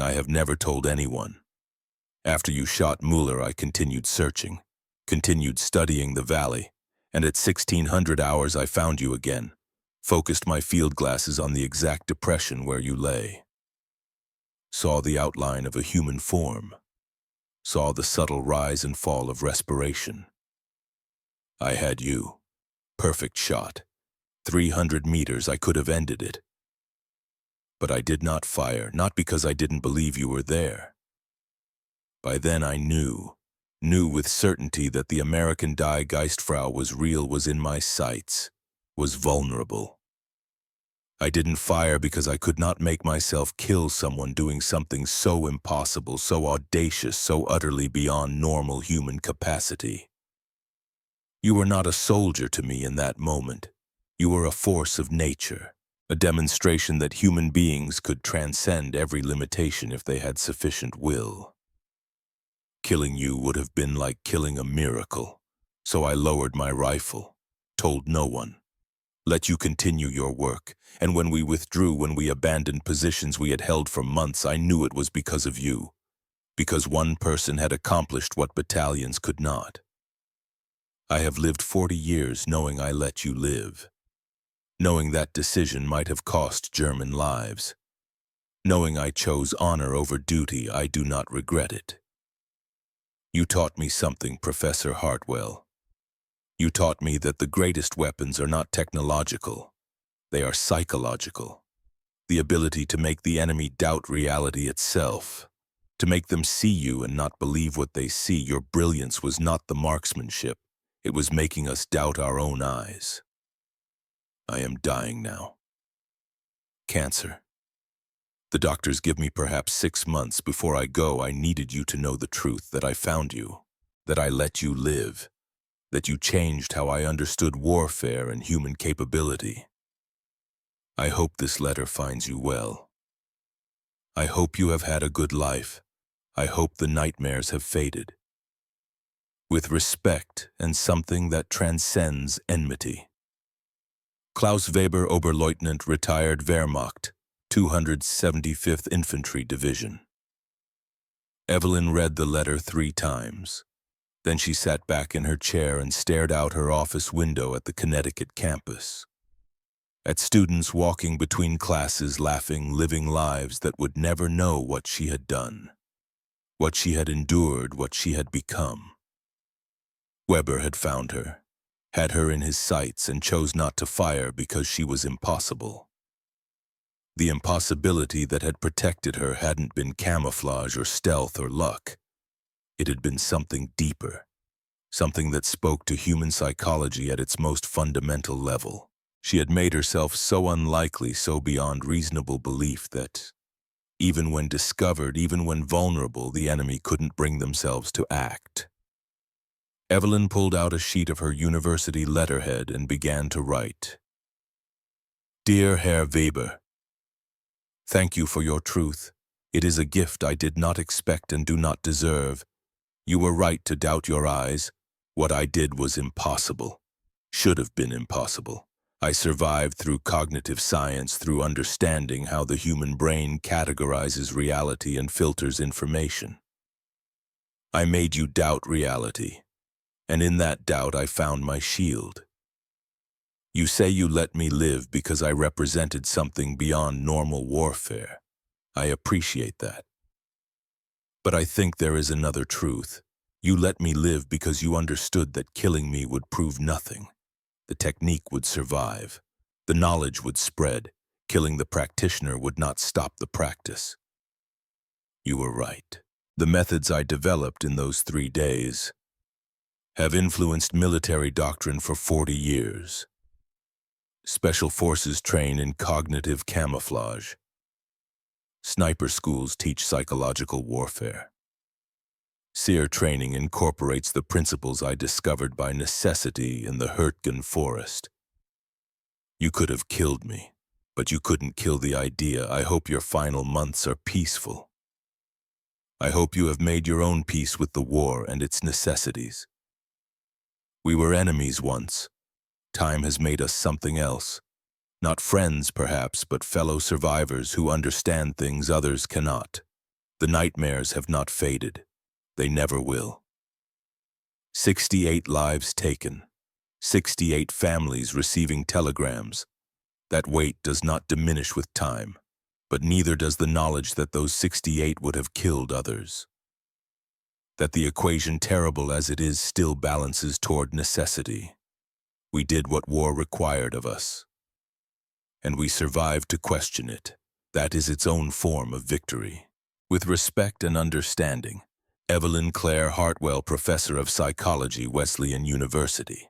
I have never told anyone. After you shot Müller, I continued searching, continued studying the valley, and at 1600 hours I found you again, focused my field glasses on the exact depression where you lay. Saw the outline of a human form. Saw the subtle rise and fall of respiration. I had you. Perfect shot. 300 meters, I could have ended it. But I did not fire, not because I didn't believe you were there. By then I knew with certainty that the American Die Geistfrau was real, was in my sights, was vulnerable. I didn't fire because I could not make myself kill someone doing something so impossible, so audacious, so utterly beyond normal human capacity. You were not a soldier to me in that moment. You were a force of nature, a demonstration that human beings could transcend every limitation if they had sufficient will. Killing you would have been like killing a miracle, so I lowered my rifle, told no one. Let you continue your work, and when we withdrew, when we abandoned positions we had held for months, I knew it was because of you, because one person had accomplished what battalions could not. I have lived 40 years knowing I let you live, knowing that decision might have cost German lives. Knowing I chose honor over duty, I do not regret it. You taught me something, Professor Hartwell. You taught me that the greatest weapons are not technological, they are psychological. The ability to make the enemy doubt reality itself, to make them see you and not believe what they see. Your brilliance was not the marksmanship, it was making us doubt our own eyes. I am dying now. Cancer. The doctors give me perhaps 6 months. Before I go, I needed you to know the truth, that I found you, that I let you live, that you changed how I understood warfare and human capability. I hope this letter finds you well. I hope you have had a good life. I hope the nightmares have faded. With respect and something that transcends enmity. Klaus Weber, Oberleutnant, retired Wehrmacht, 275th Infantry Division. Evelyn read the letter 3 times. Then she sat back in her chair and stared out her office window at the Connecticut campus. At students walking between classes, laughing, living lives that would never know what she had done, what she had endured, what she had become. Weber had found her, had her in his sights, and chose not to fire because she was impossible. The impossibility that had protected her hadn't been camouflage or stealth or luck. It had been something deeper, something that spoke to human psychology at its most fundamental level. She had made herself so unlikely, so beyond reasonable belief that, even when discovered, even when vulnerable, the enemy couldn't bring themselves to act. Evelyn pulled out a sheet of her university letterhead and began to write. Dear Herr Weber, thank you for your truth. It is a gift I did not expect and do not deserve. You were right to doubt your eyes. What I did was impossible. Should have been impossible. I survived through cognitive science, through understanding how the human brain categorizes reality and filters information. I made you doubt reality, and in that doubt I found my shield. You say you let me live because I represented something beyond normal warfare. I appreciate that. But I think there is another truth. You let me live because you understood that killing me would prove nothing. The technique would survive. The knowledge would spread. Killing the practitioner would not stop the practice. You were right. The methods I developed in those 3 days have influenced military doctrine for 40 years. Special forces train in cognitive camouflage. Sniper schools teach psychological warfare. SEER training incorporates the principles I discovered by necessity in the Hurtgen forest. You could have killed me, but you couldn't kill the idea. I hope your final months are peaceful. I hope you have made your own peace with the war and its necessities. We were enemies once. Time has made us something else. Not friends, perhaps, but fellow survivors who understand things others cannot. The nightmares have not faded. They never will. 68 lives taken. 68 families receiving telegrams. That weight does not diminish with time, but neither does the knowledge that those 68 would have killed others. That the equation, terrible as it is, still balances toward necessity. We did what war required of us, and we survived to question it. That is its own form of victory. With respect and understanding, Evelyn Claire Hartwell, Professor of Psychology, Wesleyan University.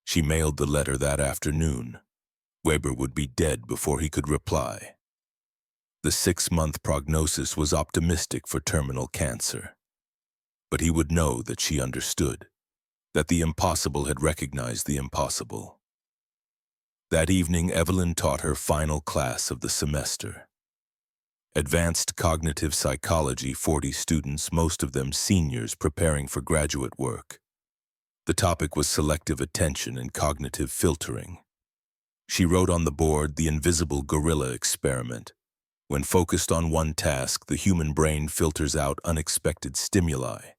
She mailed the letter that afternoon. Weber would be dead before he could reply. The 6-month prognosis was optimistic for terminal cancer. But he would know that she understood, that the impossible had recognized the impossible. That evening, Evelyn taught her final class of the semester. Advanced Cognitive Psychology, 40 students, most of them seniors preparing for graduate work. The topic was selective attention and cognitive filtering. She wrote on the board the invisible gorilla experiment. When focused on one task, the human brain filters out unexpected stimuli,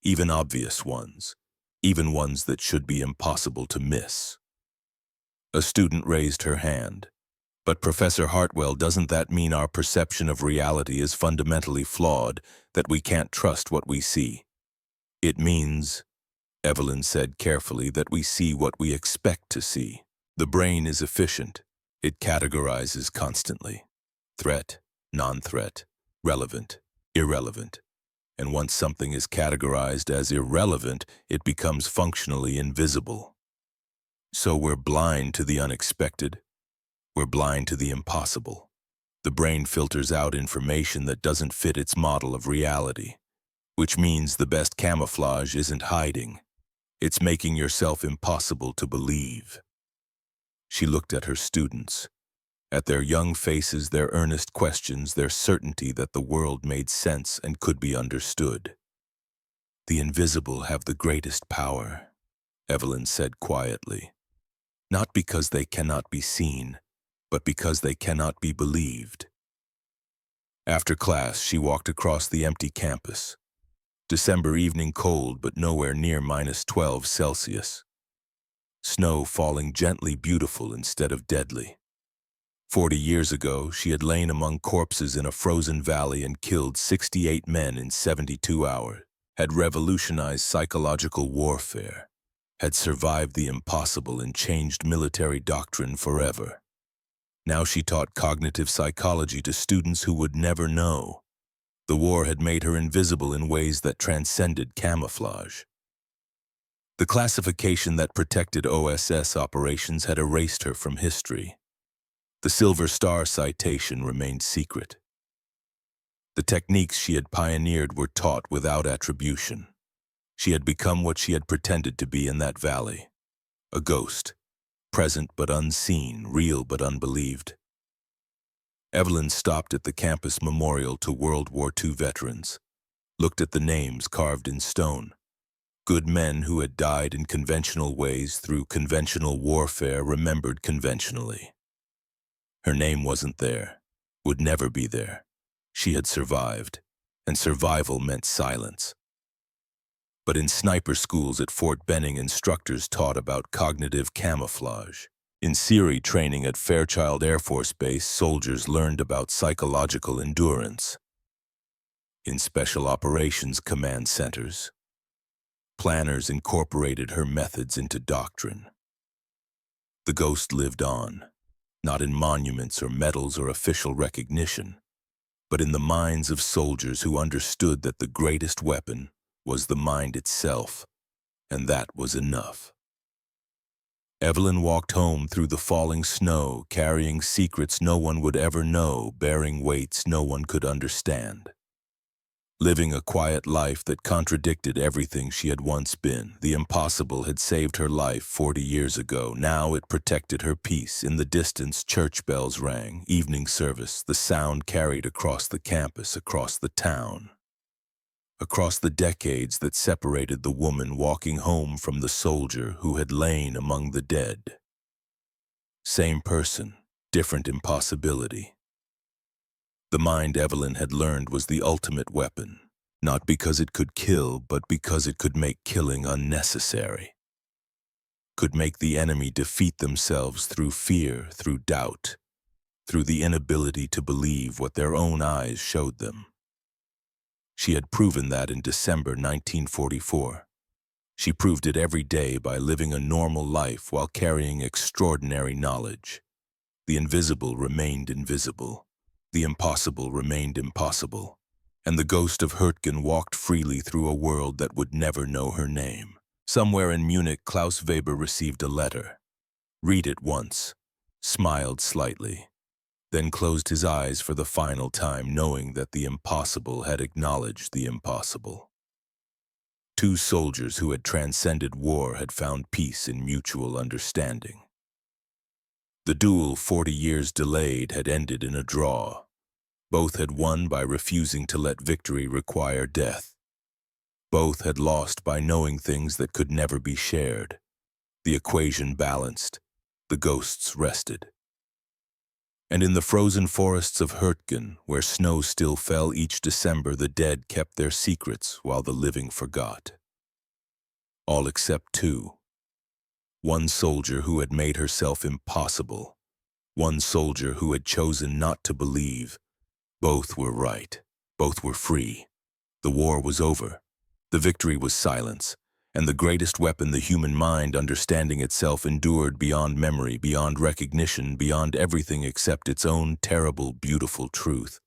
even obvious ones, even ones that should be impossible to miss. A student raised her hand. But Professor Hartwell, doesn't that mean our perception of reality is fundamentally flawed, that we can't trust what we see? It means, Evelyn said carefully, that we see what we expect to see. The brain is efficient. It categorizes constantly. Threat, non-threat, relevant, irrelevant. And once something is categorized as irrelevant, it becomes functionally invisible. So we're blind to the unexpected. We're blind to the impossible. The brain filters out information that doesn't fit its model of reality, which means the best camouflage isn't hiding. It's making yourself impossible to believe. She looked at her students, at their young faces, their earnest questions, their certainty that the world made sense and could be understood. The invisible have the greatest power, Evelyn said quietly. Not because they cannot be seen, but because they cannot be believed. After class, she walked across the empty campus. December evening cold, but nowhere near -12 Celsius. Snow falling gently beautiful instead of deadly. 40 years ago, she had lain among corpses in a frozen valley and killed 68 men in 72 hours, had revolutionized psychological warfare, had survived the impossible and changed military doctrine forever. Now she taught cognitive psychology to students who would never know. The war had made her invisible in ways that transcended camouflage. The classification that protected OSS operations had erased her from history. The Silver Star citation remained secret. The techniques she had pioneered were taught without attribution. She had become what she had pretended to be in that valley. A ghost, present but unseen, real but unbelieved. Evelyn stopped at the campus memorial to World War II veterans, looked at the names carved in stone. Good men who had died in conventional ways through conventional warfare, remembered conventionally. Her name wasn't there, would never be there. She had survived, and survival meant silence. But in sniper schools at Fort Benning, instructors taught about cognitive camouflage. In SERE training at Fairchild Air Force Base, soldiers learned about psychological endurance. In Special Operations Command Centers, planners incorporated her methods into doctrine. The ghost lived on, not in monuments or medals or official recognition, but in the minds of soldiers who understood that the greatest weapon was the mind itself, and that was enough. Evelyn walked home through the falling snow, carrying secrets no one would ever know, bearing weights no one could understand. Living a quiet life that contradicted everything she had once been. The impossible had saved her life 40 years ago. Now it protected her peace. In the distance, church bells rang. Evening service, the sound carried across the campus, across the town. Across the decades that separated the woman walking home from the soldier who had lain among the dead. Same person, different impossibility. The mind Evelyn had learned was the ultimate weapon, not because it could kill, but because it could make killing unnecessary. Could make the enemy defeat themselves through fear, through doubt, through the inability to believe what their own eyes showed them. She had proven that in December 1944. She proved it every day by living a normal life while carrying extraordinary knowledge. The invisible remained invisible. The impossible remained impossible. And the ghost of Hurtgen walked freely through a world that would never know her name. Somewhere in Munich, Klaus Weber received a letter. Read it once, smiled slightly, then closed his eyes for the final time, knowing that the impossible had acknowledged the impossible. Two soldiers who had transcended war had found peace in mutual understanding. The duel, 40 years delayed, had ended in a draw. Both had won by refusing to let victory require death. Both had lost by knowing things that could never be shared. The equation balanced. The ghosts rested. And in the frozen forests of Hurtgen, where snow still fell each December, the dead kept their secrets while the living forgot. All except two. One soldier who had made herself impossible. One soldier who had chosen not to believe. Both were right. Both were free. The war was over. The victory was silence. And the greatest weapon the human mind, understanding itself, endured beyond memory, beyond recognition, beyond everything except its own terrible, beautiful truth.